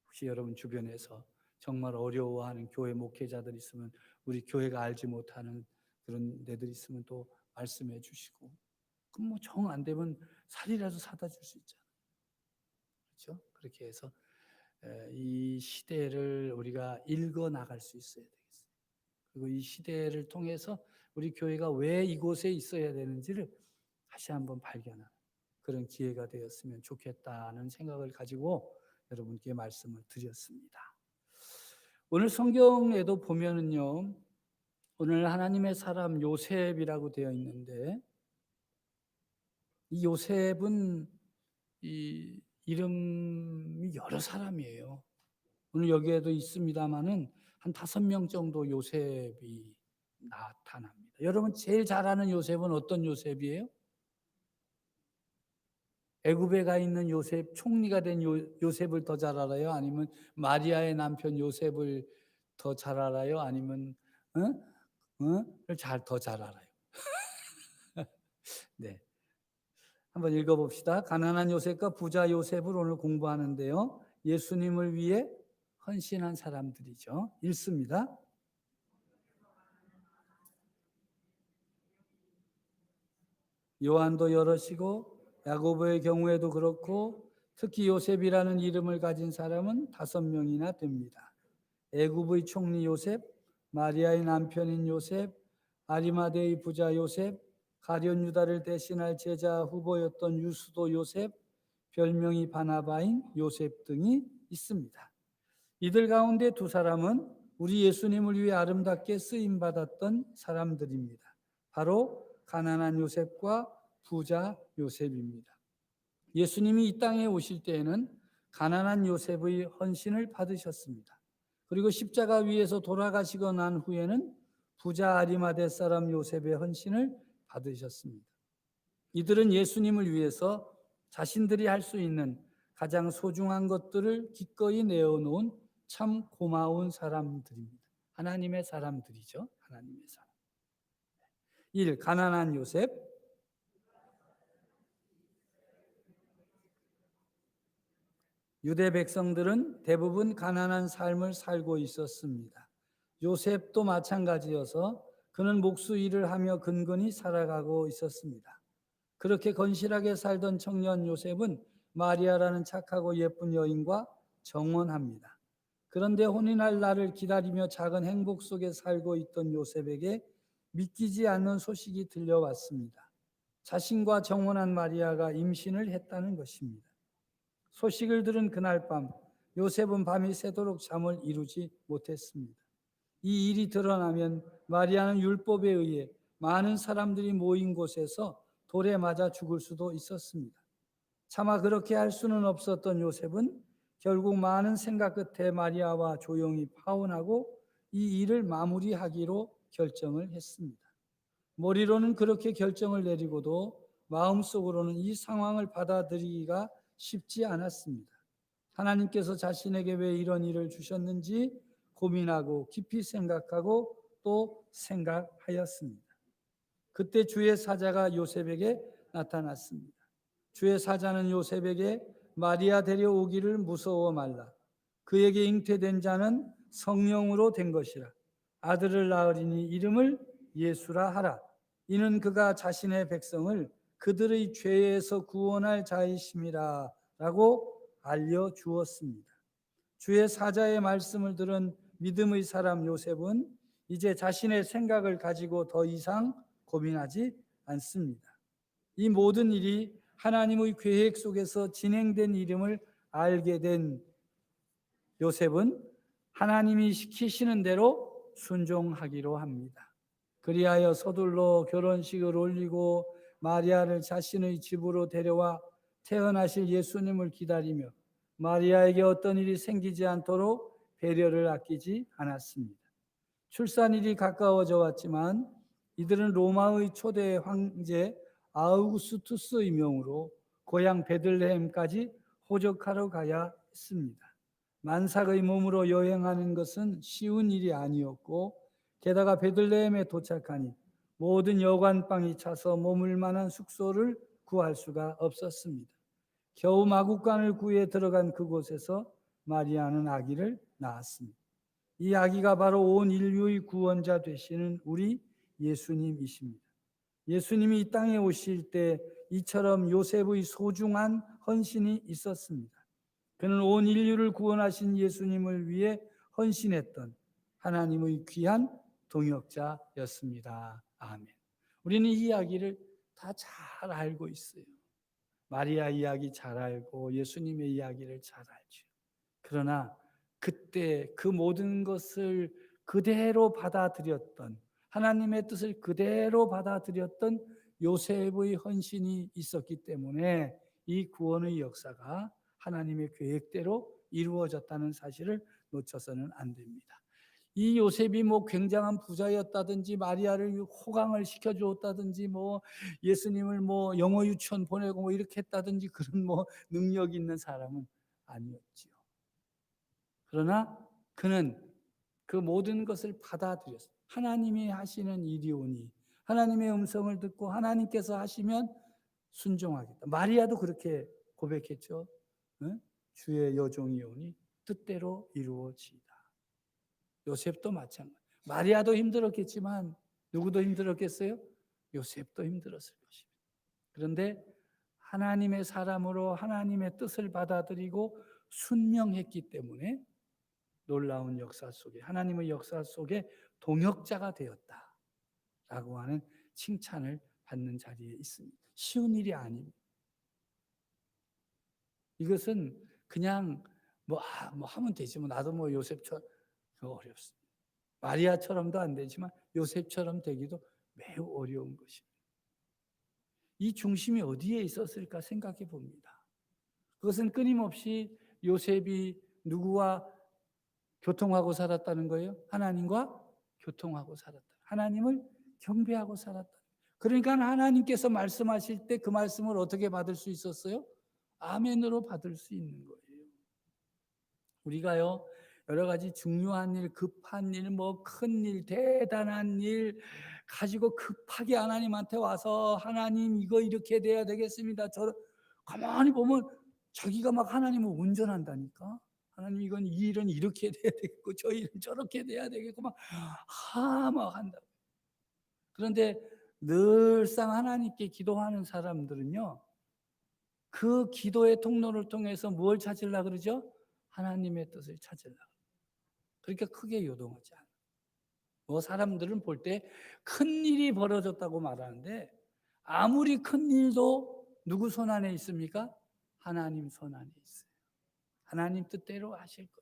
혹시 여러분 주변에서 정말 어려워하는 교회 목회자들 있으면 우리 교회가 알지 못하는 그런 데들 있으면 또 말씀해 주시고 그럼 뭐 정 안 되면 살이라도 사다 줄 수 있잖아요. 그렇죠? 그렇게 해서 이 시대를 우리가 읽어 나갈 수 있어야 되겠어요. 그리고 이 시대를 통해서 우리 교회가 왜 이곳에 있어야 되는지를 다시 한번 발견하는 그런 기회가 되었으면 좋겠다는 생각을 가지고 여러분께 말씀을 드렸습니다. 오늘 성경에도 보면은요, 오늘 하나님의 사람 요셉이라고 되어 있는데, 이 요셉은 이 이름이 여러 사람이에요. 오늘 여기에도 있습니다만은 한 5명 정도 요셉이 나타납니다. 여러분 제일 잘 아는 요셉은 어떤 요셉이에요? 애굽에 가 있는 요셉, 총리가 된 요셉을 더 잘 알아요? 아니면 마리아의 남편 요셉을 더 잘 알아요? 아니면 더 잘 알아요? 네, 한번 읽어봅시다. 가난한 요셉과 부자 요셉을 오늘 공부하는데요. 예수님을 위해 헌신한 사람들이죠. 읽습니다. 요한도 여럿이고 야고보의 경우에도 그렇고 특히 요셉이라는 이름을 가진 사람은 5명이나 됩니다. 애굽의 총리 요셉, 마리아의 남편인 요셉, 아리마대의 부자 요셉, 가룟 유다를 대신할 제자 후보였던 유수도 요셉, 별명이 바나바인 요셉 등이 있습니다. 이들 가운데 2사람은 우리 예수님을 위해 아름답게 쓰임 받았던 사람들입니다. 바로 가난한 요셉과 부자 요셉입니다. 예수님이 이 땅에 오실 때에는 가난한 요셉의 헌신을 받으셨습니다. 그리고 십자가 위에서 돌아가시고 난 후에는 부자 아리마대 사람 요셉의 헌신을 받으셨습니다. 이들은 예수님을 위해서 자신들이 할 수 있는 가장 소중한 것들을 기꺼이 내어놓은 참 고마운 사람들입니다. 하나님의 사람들이죠. 하나님의 사람. 1. 가난한 요셉. 유대 백성들은 대부분 가난한 삶을 살고 있었습니다. 요셉도 마찬가지여서 그는 목수 일을 하며 근근히 살아가고 있었습니다. 그렇게 건실하게 살던 청년 요셉은 마리아라는 착하고 예쁜 여인과 정혼합니다. 그런데 혼인할 날을 기다리며 작은 행복 속에 살고 있던 요셉에게 믿기지 않는 소식이 들려왔습니다. 자신과 정혼한 마리아가 임신을 했다는 것입니다. 소식을 들은 그날 밤 요셉은 밤이 새도록 잠을 이루지 못했습니다. 이 일이 드러나면 마리아는 율법에 의해 많은 사람들이 모인 곳에서 돌에 맞아 죽을 수도 있었습니다. 차마 그렇게 할 수는 없었던 요셉은 결국 많은 생각 끝에 마리아와 조용히 파혼하고 이 일을 마무리하기로 결정을 했습니다. 머리로는 그렇게 결정을 내리고도 마음속으로는 이 상황을 받아들이기가 쉽지 않았습니다. 하나님께서 자신에게 왜 이런 일을 주셨는지 고민하고 깊이 생각하고 또 생각하였습니다. 그때 주의 사자가 요셉에게 나타났습니다. 주의 사자는 요셉에게 마리아 데려오기를 무서워 말라. 그에게 잉태된 자는 성령으로 된 것이라. 아들을 낳으리니 이름을 예수라 하라. 이는 그가 자신의 백성을 그들의 죄에서 구원할 자이심이라 라고 알려주었습니다. 주의 사자의 말씀을 들은 믿음의 사람 요셉은 이제 자신의 생각을 가지고 더 이상 고민하지 않습니다. 이 모든 일이 하나님의 계획 속에서 진행된 이름을 알게 된 요셉은 하나님이 시키시는 대로 순종하기로 합니다. 그리하여 서둘러 결혼식을 올리고 마리아를 자신의 집으로 데려와 태어나실 예수님을 기다리며 마리아에게 어떤 일이 생기지 않도록 배려를 아끼지 않았습니다. 출산일이 가까워져 왔지만 이들은 로마의 초대 황제 아우구스투스의 명으로 고향 베들레헴까지 호적하러 가야 했습니다. 만삭의 몸으로 여행하는 것은 쉬운 일이 아니었고 게다가 베들레헴에 도착하니 모든 여관방이 차서 머물 만한 숙소를 구할 수가 없었습니다. 겨우 마구간을 구해 들어간 그곳에서 마리아는 아기를 낳았습니다. 이 아기가 바로 온 인류의 구원자 되시는 우리 예수님이십니다. 예수님이 이 땅에 오실 때 이처럼 요셉의 소중한 헌신이 있었습니다. 그는 온 인류를 구원하신 예수님을 위해 헌신했던 하나님의 귀한 동역자였습니다. 아멘. 우리는 이 이야기를 다 잘 알고 있어요. 마리아 이야기 잘 알고 예수님의 이야기를 잘 알죠. 그러나 그때 그 모든 것을 그대로 받아들였던, 하나님의 뜻을 그대로 받아들였던 요셉의 헌신이 있었기 때문에 이 구원의 역사가 하나님의 계획대로 이루어졌다는 사실을 놓쳐서는 안 됩니다. 이 요셉이 뭐 굉장한 부자였다든지 마리아를 호강을 시켜주었다든지 뭐 예수님을 뭐 영어 유치원 보내고 뭐 이렇게 했다든지 그런 뭐 능력 있는 사람은 아니었지요. 그러나 그는 그 모든 것을 받아들였어요. 하나님이 하시는 일이 오니 하나님의 음성을 듣고 하나님께서 하시면 순종하겠다. 마리아도 그렇게 고백했죠. 응? 주의 여종이 오니 뜻대로 이루어지이다. 요셉도 마찬가지. 마리아도 힘들었겠지만 누구도 힘들었겠어요? 요셉도 힘들었을 것입니다. 그런데 하나님의 사람으로 하나님의 뜻을 받아들이고 순명했기 때문에 놀라운 역사 속에, 하나님의 역사 속에 동역자가 되었다라고 하는 칭찬을 받는 자리에 있습니다. 쉬운 일이 아닙니다. 이것은 그냥 뭐 하면 되지 뭐 나도 뭐 요셉처럼 어렵습니다. 마리아처럼도 안 되지만 요셉처럼 되기도 매우 어려운 것입니다. 이 중심이 어디에 있었을까 생각해 봅니다. 그것은 끊임없이 요셉이 누구와 교통하고 살았다는 거예요? 하나님과 교통하고 살았다. 하나님을 경배하고 살았다. 그러니까 하나님께서 말씀하실 때 그 말씀을 어떻게 받을 수 있었어요? 아멘으로 받을 수 있는 거예요. 우리가요, 여러 가지 중요한 일, 급한 일, 뭐 큰 일, 대단한 일 가지고 급하게 하나님한테 와서 하나님 이거 이렇게 돼야 되겠습니다. 가만히 보면 자기가 막 하나님을 운전한다니까. 하나님 이건 이 일은 이렇게 돼야 되겠고 저 일은 저렇게 돼야 되겠고 막 한다. 그런데 늘상 하나님께 기도하는 사람들은요, 그 기도의 통로를 통해서 뭘 찾으려고 그러죠? 하나님의 뜻을 찾으려고. 그러니까 크게 요동하지 않아요. 뭐 사람들은 볼 때 큰 일이 벌어졌다고 말하는데 아무리 큰 일도 누구 손 안에 있습니까? 하나님 손 안에 있어요. 하나님 뜻대로 하실 거예요.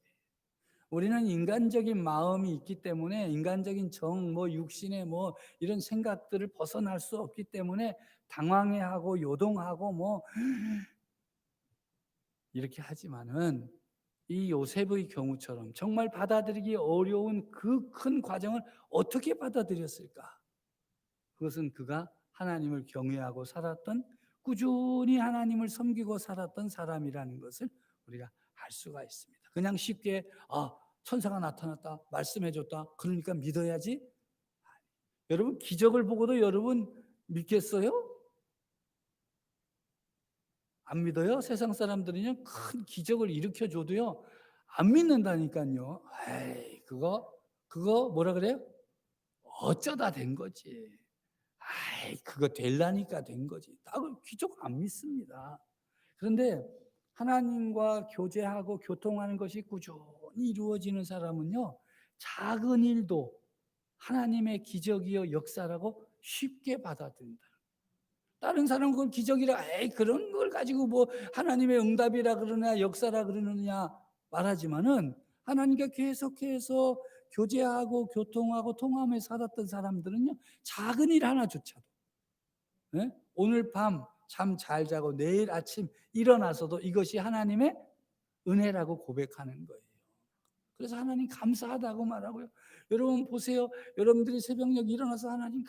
우리는 인간적인 마음이 있기 때문에 인간적인 정, 육신의 이런 생각들을 벗어날 수 없기 때문에 당황해하고 요동하고 이렇게 하지만은 이 요셉의 경우처럼 정말 받아들이기 어려운 그 큰 과정을 어떻게 받아들였을까? 그것은 그가 하나님을 경외하고 살았던, 꾸준히 하나님을 섬기고 살았던 사람이라는 것을 우리가 알 수가 있습니다. 그냥 쉽게 천사가 나타났다, 말씀해줬다, 그러니까 믿어야지. 여러분, 기적을 보고도 여러분 믿겠어요? 안 믿어요? 세상 사람들은요, 큰 기적을 일으켜줘도요 안 믿는다니까요. 에이, 그거 뭐라 그래요? 어쩌다 된 거지. 아이, 그거 될라니까 된 거지. 기적 안 믿습니다. 그런데 하나님과 교제하고 교통하는 것이 꾸준히 이루어지는 사람은요, 작은 일도 하나님의 기적이요 역사라고 쉽게 받아들인다. 다른 사람은 그걸 기적이라, 에이, 그런 걸 가지고 하나님의 응답이라 그러냐, 역사라 그러느냐 말하지만은, 하나님과 계속해서 교제하고 교통하고 통하며 살았던 사람들은요, 작은 일 하나조차도, 예? 오늘 밤 잠 잘 자고 내일 아침 일어나서도 이것이 하나님의 은혜라고 고백하는 거예요. 그래서 하나님 감사하다고 말하고요. 여러분 보세요. 여러분들이 새벽녘 일어나서 하나님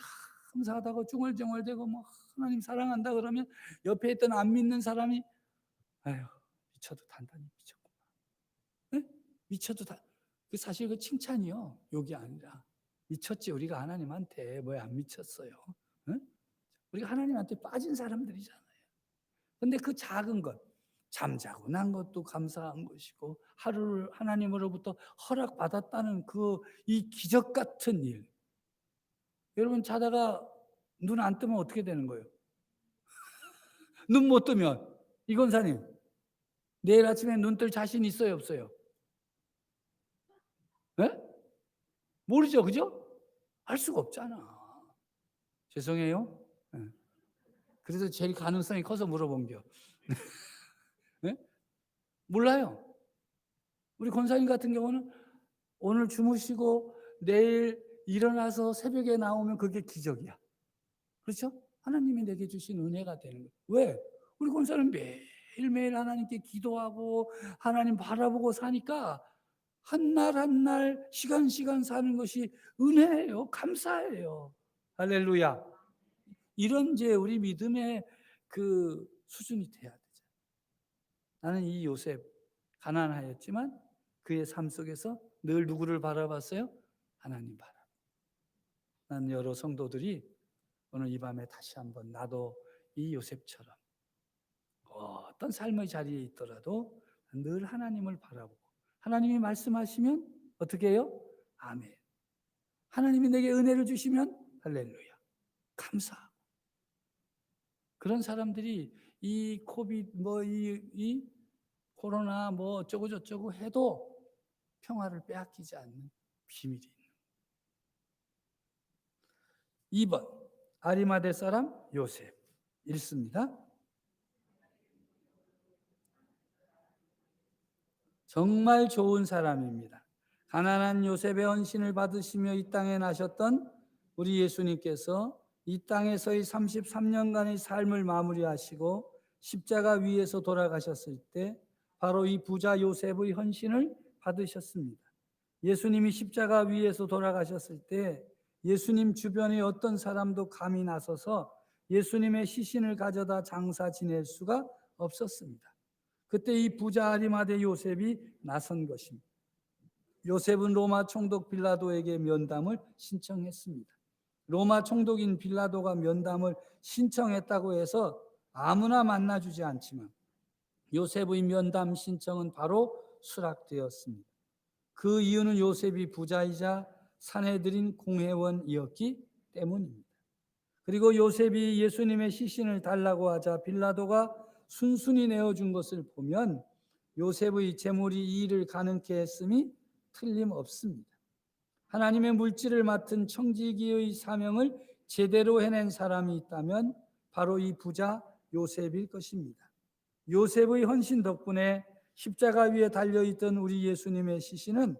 감사하다고 중얼중얼대고 하나님 사랑한다 그러면 옆에 있던 안 믿는 사람이 아유, 미쳐도 단단히 미쳤구나. 네? 미쳐도 사실 그 칭찬이요, 욕이 아니라 미쳤지. 우리가 하나님한테 뭐에 안 미쳤어요. 네? 우리가 하나님한테 빠진 사람들이잖아요. 근데 그 작은 것, 잠자고 난 것도 감사한 것이고, 하루를 하나님으로부터 허락받았다는 이 기적 같은 일. 여러분, 자다가 눈 안 뜨면 어떻게 되는 거예요? 눈 못 뜨면, 이 권사님, 내일 아침에 눈 뜰 자신 있어요, 없어요? 네? 모르죠, 그죠? 알 수가 없잖아. 죄송해요. 네. 그래서 제일 가능성이 커서 물어본겨. 네? 몰라요. 우리 권사님 같은 경우는 오늘 주무시고 내일 일어나서 새벽에 나오면 그게 기적이야. 그렇죠? 하나님이 내게 주신 은혜가 되는 거예요. 왜? 우리 권사는 매일매일 하나님께 기도하고 하나님 바라보고 사니까 한 날 한 날 시간 사는 것이 은혜예요. 감사해요. 할렐루야. 이런 우리 믿음의 그 수준이 돼야 되죠. 나는 이 요셉, 가난하였지만 그의 삶 속에서 늘 누구를 바라봤어요? 하나님 바라. 난 여러 성도들이 오늘 이 밤에 다시 한번 나도 이 요셉처럼 어떤 삶의 자리에 있더라도 늘 하나님을 바라보고, 하나님이 말씀하시면 어떻게 해요? 아멘. 하나님이 내게 은혜를 주시면 할렐루야. 감사. 그런 사람들이 이 코비드 이 코로나 어쩌고 저쩌고 해도 평화를 빼앗기지 않는 비밀이 있는. 2번, 아리마대 사람 요셉. 읽습니다. 정말 좋은 사람입니다. 가난한 요셉의 헌신을 받으시며 이 땅에 나셨던 우리 예수님께서 이 땅에서의 33년간의 삶을 마무리하시고 십자가 위에서 돌아가셨을 때 바로 이 부자 요셉의 헌신을 받으셨습니다. 예수님이 십자가 위에서 돌아가셨을 때 예수님 주변에 어떤 사람도 감히 나서서 예수님의 시신을 가져다 장사 지낼 수가 없었습니다. 그때 이 부자 아리마대 요셉이 나선 것입니다. 요셉은 로마 총독 빌라도에게 면담을 신청했습니다. 로마 총독인 빌라도가 면담을 신청했다고 해서 아무나 만나주지 않지만 요셉의 면담 신청은 바로 수락되었습니다. 그 이유는 요셉이 부자이자 산헤드린 공회원이었기 때문입니다. 그리고 요셉이 예수님의 시신을 달라고 하자 빌라도가 순순히 내어준 것을 보면 요셉의 재물이 이 일을 가능케 했음이 틀림없습니다. 하나님의 물질을 맡은 청지기의 사명을 제대로 해낸 사람이 있다면 바로 이 부자 요셉일 것입니다. 요셉의 헌신 덕분에 십자가 위에 달려있던 우리 예수님의 시신은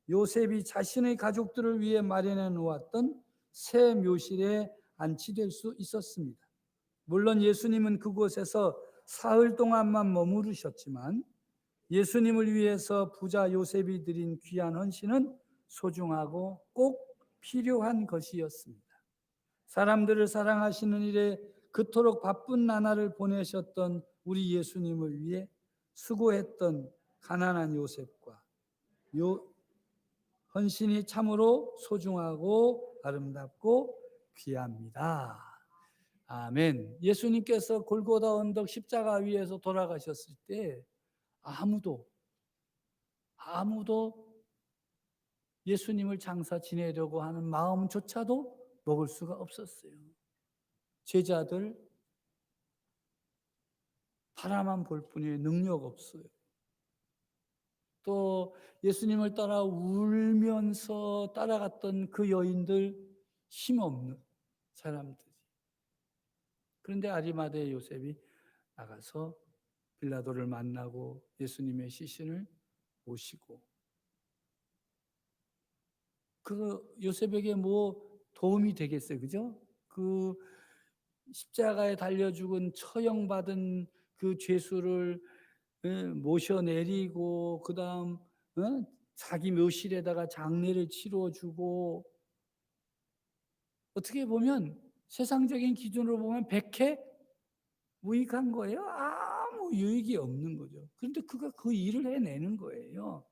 요셉이 자신의 가족들을 위해 마련해 놓았던 새 묘실에 안치될 수 있었습니다. 물론 예수님은 그곳에서 사흘 동안만 머무르셨지만 예수님을 위해서 부자 요셉이 드린 귀한 헌신은 소중하고 꼭 필요한 것이었습니다. 사람들을 사랑하시는 일에 그토록 바쁜 나날을 보내셨던 우리 예수님을 위해 수고했던 가난한 요셉과 헌신이 참으로 소중하고 아름답고 귀합니다. 아멘. 예수님께서 골고다 언덕 십자가 위에서 돌아가셨을 때 아무도 예수님을 장사 지내려고 하는 마음조차도 먹을 수가 없었어요. 제자들 바라만 볼 뿐이에요. 능력 없어요. 또 예수님을 따라 울면서 따라갔던 그 여인들 힘없는 사람들이. 그런데 아리마대 요셉이 나가서 빌라도를 만나고 예수님의 시신을 모시고 그 요셉에게 뭐 도움이 되겠어요, 그죠? 그 십자가에 달려 죽은 처형받은 그 죄수를 모셔내리고 그다음 자기 묘실에다가 장례를 치러주고 어떻게 보면 세상적인 기준으로 보면 백해 무익한 거예요. 아무 유익이 없는 거죠. 그런데 그가 그 일을 해내는 거예요.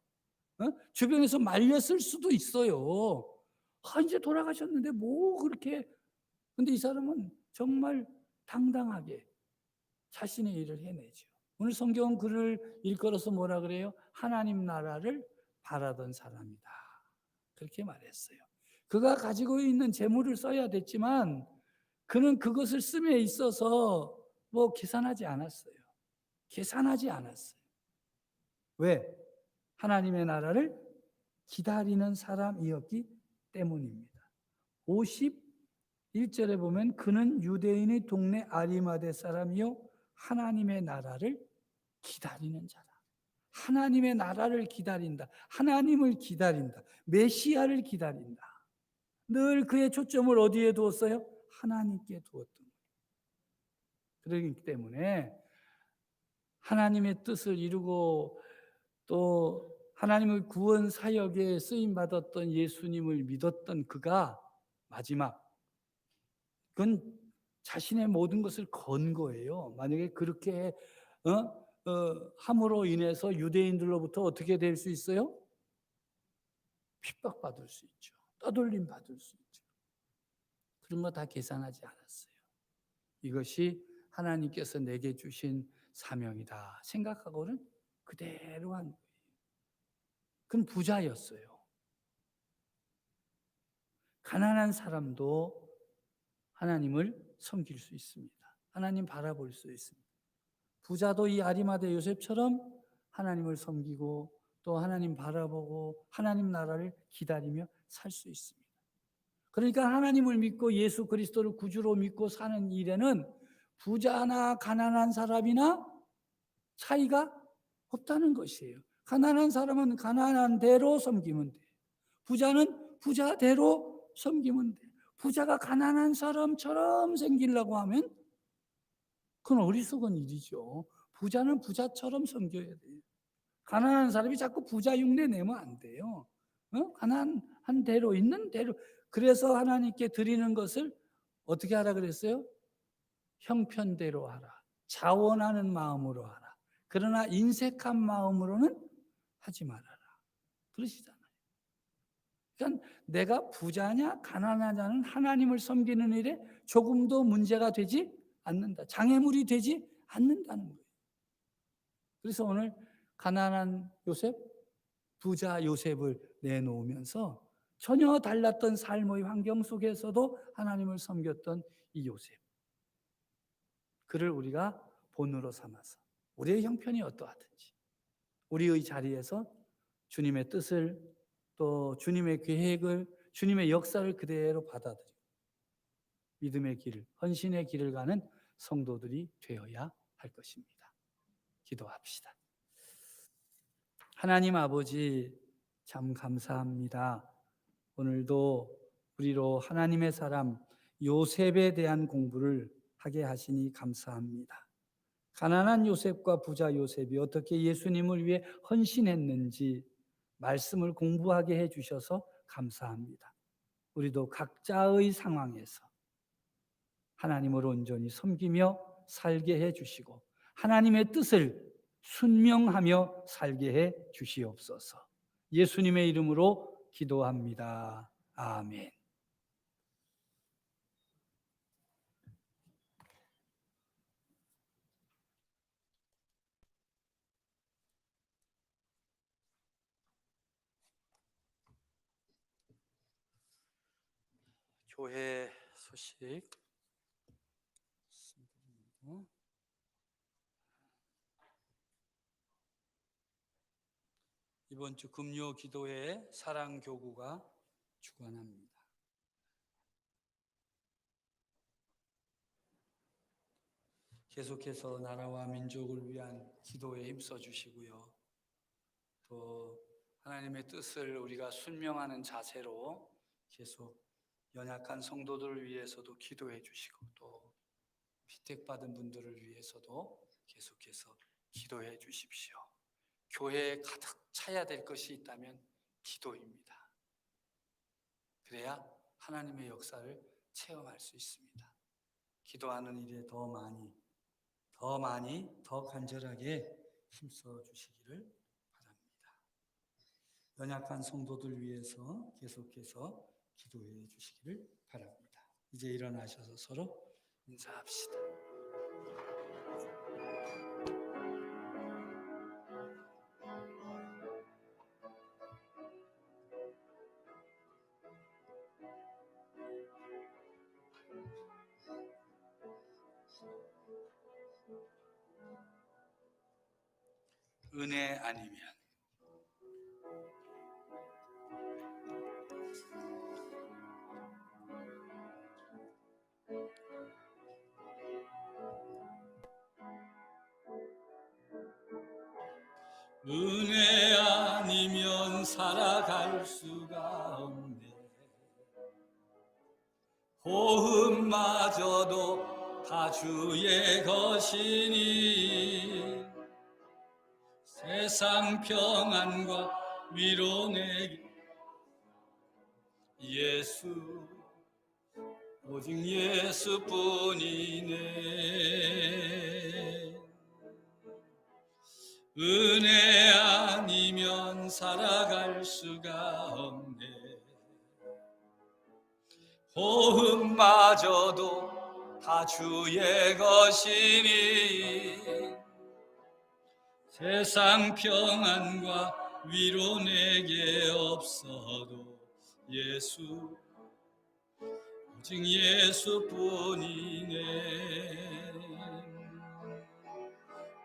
주변에서 말렸을 수도 있어요. 이제 돌아가셨는데 뭐 그렇게. 근데 이 사람은 정말 당당하게 자신의 일을 해내죠. 오늘 성경은 그를 일컬어서 뭐라 그래요? 하나님 나라를 바라던 사람이다. 그렇게 말했어요. 그가 가지고 있는 재물을 써야 됐지만 그는 그것을 씀에 있어서 뭐 계산하지 않았어요. 계산하지 않았어요. 왜? 하나님의 나라를 기다리는 사람이었기 때문입니다. 51절에 보면 그는 유대인의 동네 아리마대 사람이요 하나님의 나라를 기다리는 자다. 하나님의 나라를 기다린다. 하나님을 기다린다. 메시아를 기다린다. 늘 그의 초점을 어디에 두었어요? 하나님께 두었던 거예요. 그렇기 때문에 하나님의 뜻을 이루고 또 하나님의 구원 사역에 쓰임 받았던 예수님을 믿었던 그가 마지막 그건 자신의 모든 것을 건 거예요. 만약에 그렇게 함으로 인해서 유대인들로부터 어떻게 될 수 있어요? 핍박받을 수 있죠. 떠돌림 받을 수 있죠. 그런 거 다 계산하지 않았어요. 이것이 하나님께서 내게 주신 사명이다 생각하고는 그대로 한 거예요. 그건 부자였어요. 가난한 사람도 하나님을 섬길 수 있습니다. 하나님 바라볼 수 있습니다. 부자도 이 아리마대 요셉처럼 하나님을 섬기고 또 하나님 바라보고 하나님 나라를 기다리며 살 수 있습니다. 그러니까 하나님을 믿고 예수 그리스도를 구주로 믿고 사는 일에는 부자나 가난한 사람이나 차이가 없다는 것이에요. 가난한 사람은 가난한 대로 섬기면 돼요. 부자는 부자대로 섬기면 돼요. 부자가 가난한 사람처럼 생기려고 하면 그건 어리석은 일이죠. 부자는 부자처럼 섬겨야 돼요. 가난한 사람이 자꾸 부자 흉내 내면 안 돼요. 가난한 대로 있는 대로. 그래서 하나님께 드리는 것을 어떻게 하라 그랬어요? 형편대로 하라. 자원하는 마음으로 하라. 그러나 인색한 마음으로는 하지 말아라. 그러시잖아요. 그러니까 내가 부자냐 가난하냐는 하나님을 섬기는 일에 조금도 문제가 되지 않는다. 장애물이 되지 않는다는 거예요. 그래서 오늘 가난한 요셉, 부자 요셉을 내놓으면서 전혀 달랐던 삶의 환경 속에서도 하나님을 섬겼던 이 요셉. 그를 우리가 본으로 삼아서 우리의 형편이 어떠하든지 우리의 자리에서 주님의 뜻을 또 주님의 계획을 주님의 역사를 그대로 받아들이고 믿음의 길을 헌신의 길을 가는 성도들이 되어야 할 것입니다. 기도합시다. 하나님 아버지, 참 감사합니다. 오늘도 우리로 하나님의 사람 요셉에 대한 공부를 하게 하시니 감사합니다. 가난한 요셉과 부자 요셉이 어떻게 예수님을 위해 헌신했는지 말씀을 공부하게 해주셔서 감사합니다. 우리도 각자의 상황에서 하나님을 온전히 섬기며 살게 해주시고 하나님의 뜻을 순명하며 살게 해 주시옵소서. 예수님의 이름으로 기도합니다. 아멘. 교회 소식. 이번 주 금요 기도회 사랑교구가 주관합니다. 계속해서 나라와 민족을 위한 기도에 힘써 주시고요. 또 하나님의 뜻을 우리가 순명하는 자세로 계속 연약한 성도들을 위해서도 기도해 주시고 또 피택받은 분들을 위해서도 계속해서 기도해 주십시오. 교회에 가득 차야 될 것이 있다면 기도입니다. 그래야 하나님의 역사를 체험할 수 있습니다. 기도하는 일에 더 많이, 더 간절하게 힘써 주시기를 바랍니다. 연약한 성도들 위해서 계속해서 기도해 주시기를 바랍니다. 이제 일어나셔서 서로 인사합시다. 은혜 아니면 은혜 아니면 살아갈 수가 없네. 호흡마저도 다 주의 것이니 세상 평안과 위로 내게 예수 오직 예수뿐이네. 은혜 아니면 살아갈 수가 없네. 호흡마저도 다 주의 것이니 세상 평안과 위로 내게 없어도 예수 오직 예수뿐이네.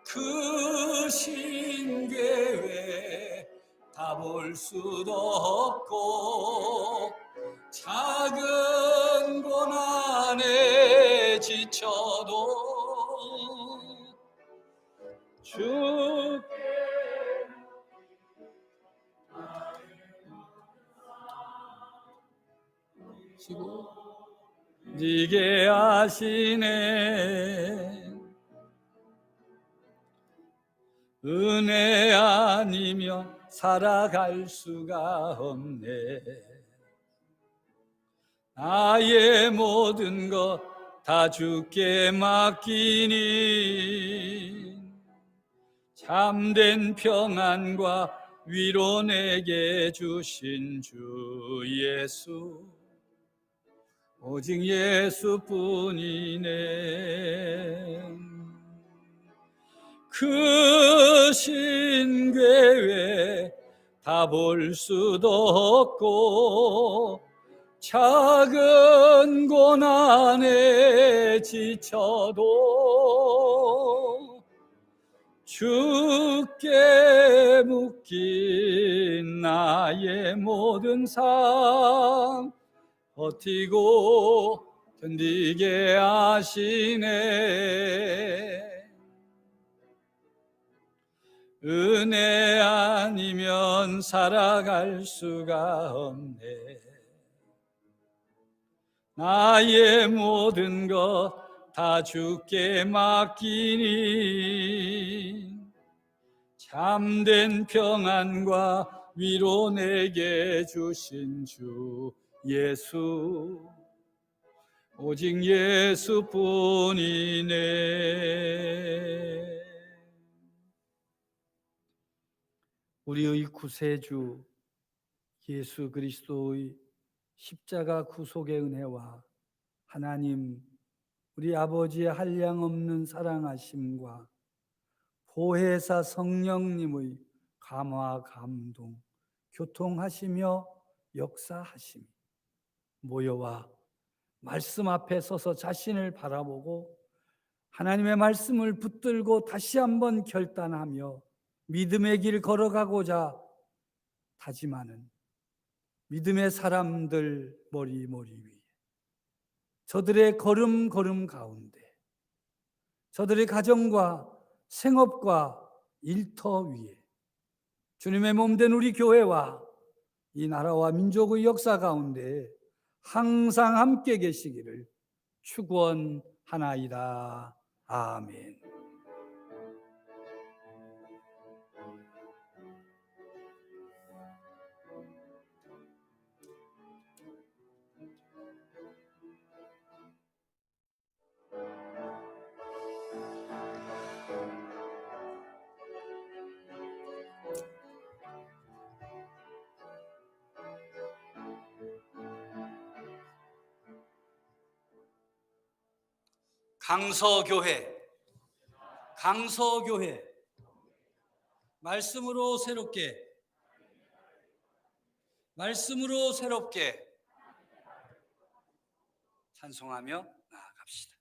그 신계회 다 볼 수도 없고 작은 고난에 지쳐도 주께 네게 하시네. 은혜 아니면 살아갈 수가 없네. 나의 모든 것 다 주께 맡기니 참된 평안과 위로 내게 주신 주 예수 오직 예수뿐이네. 그 신궤에 다 볼 수도 없고 작은 고난에 지쳐도 주께 묶인 나의 모든 삶 버티고 견디게 하시네. 은혜 아니면 살아갈 수가 없네. 나의 모든 것 다 주께 맡기니 참된 평안과 위로 내게 주신 주 예수, 오직 예수뿐이네. 우리의 구세주 예수 그리스도의 십자가 구속의 은혜와 하나님 우리 아버지의 한량없는 사랑하심과 보혜사 성령님의 감화 감동 교통하시며 역사하심이 모여와 말씀 앞에 서서 자신을 바라보고 하나님의 말씀을 붙들고 다시 한번 결단하며 믿음의 길 걸어가고자 다짐하는 믿음의 사람들 머리 위에 저들의 걸음 가운데 저들의 가정과 생업과 일터 위에 주님의 몸된 우리 교회와 이 나라와 민족의 역사 가운데 항상 함께 계시기를 축원하나이다. 아멘. 강서교회 말씀으로 새롭게 찬송하며 나아갑시다.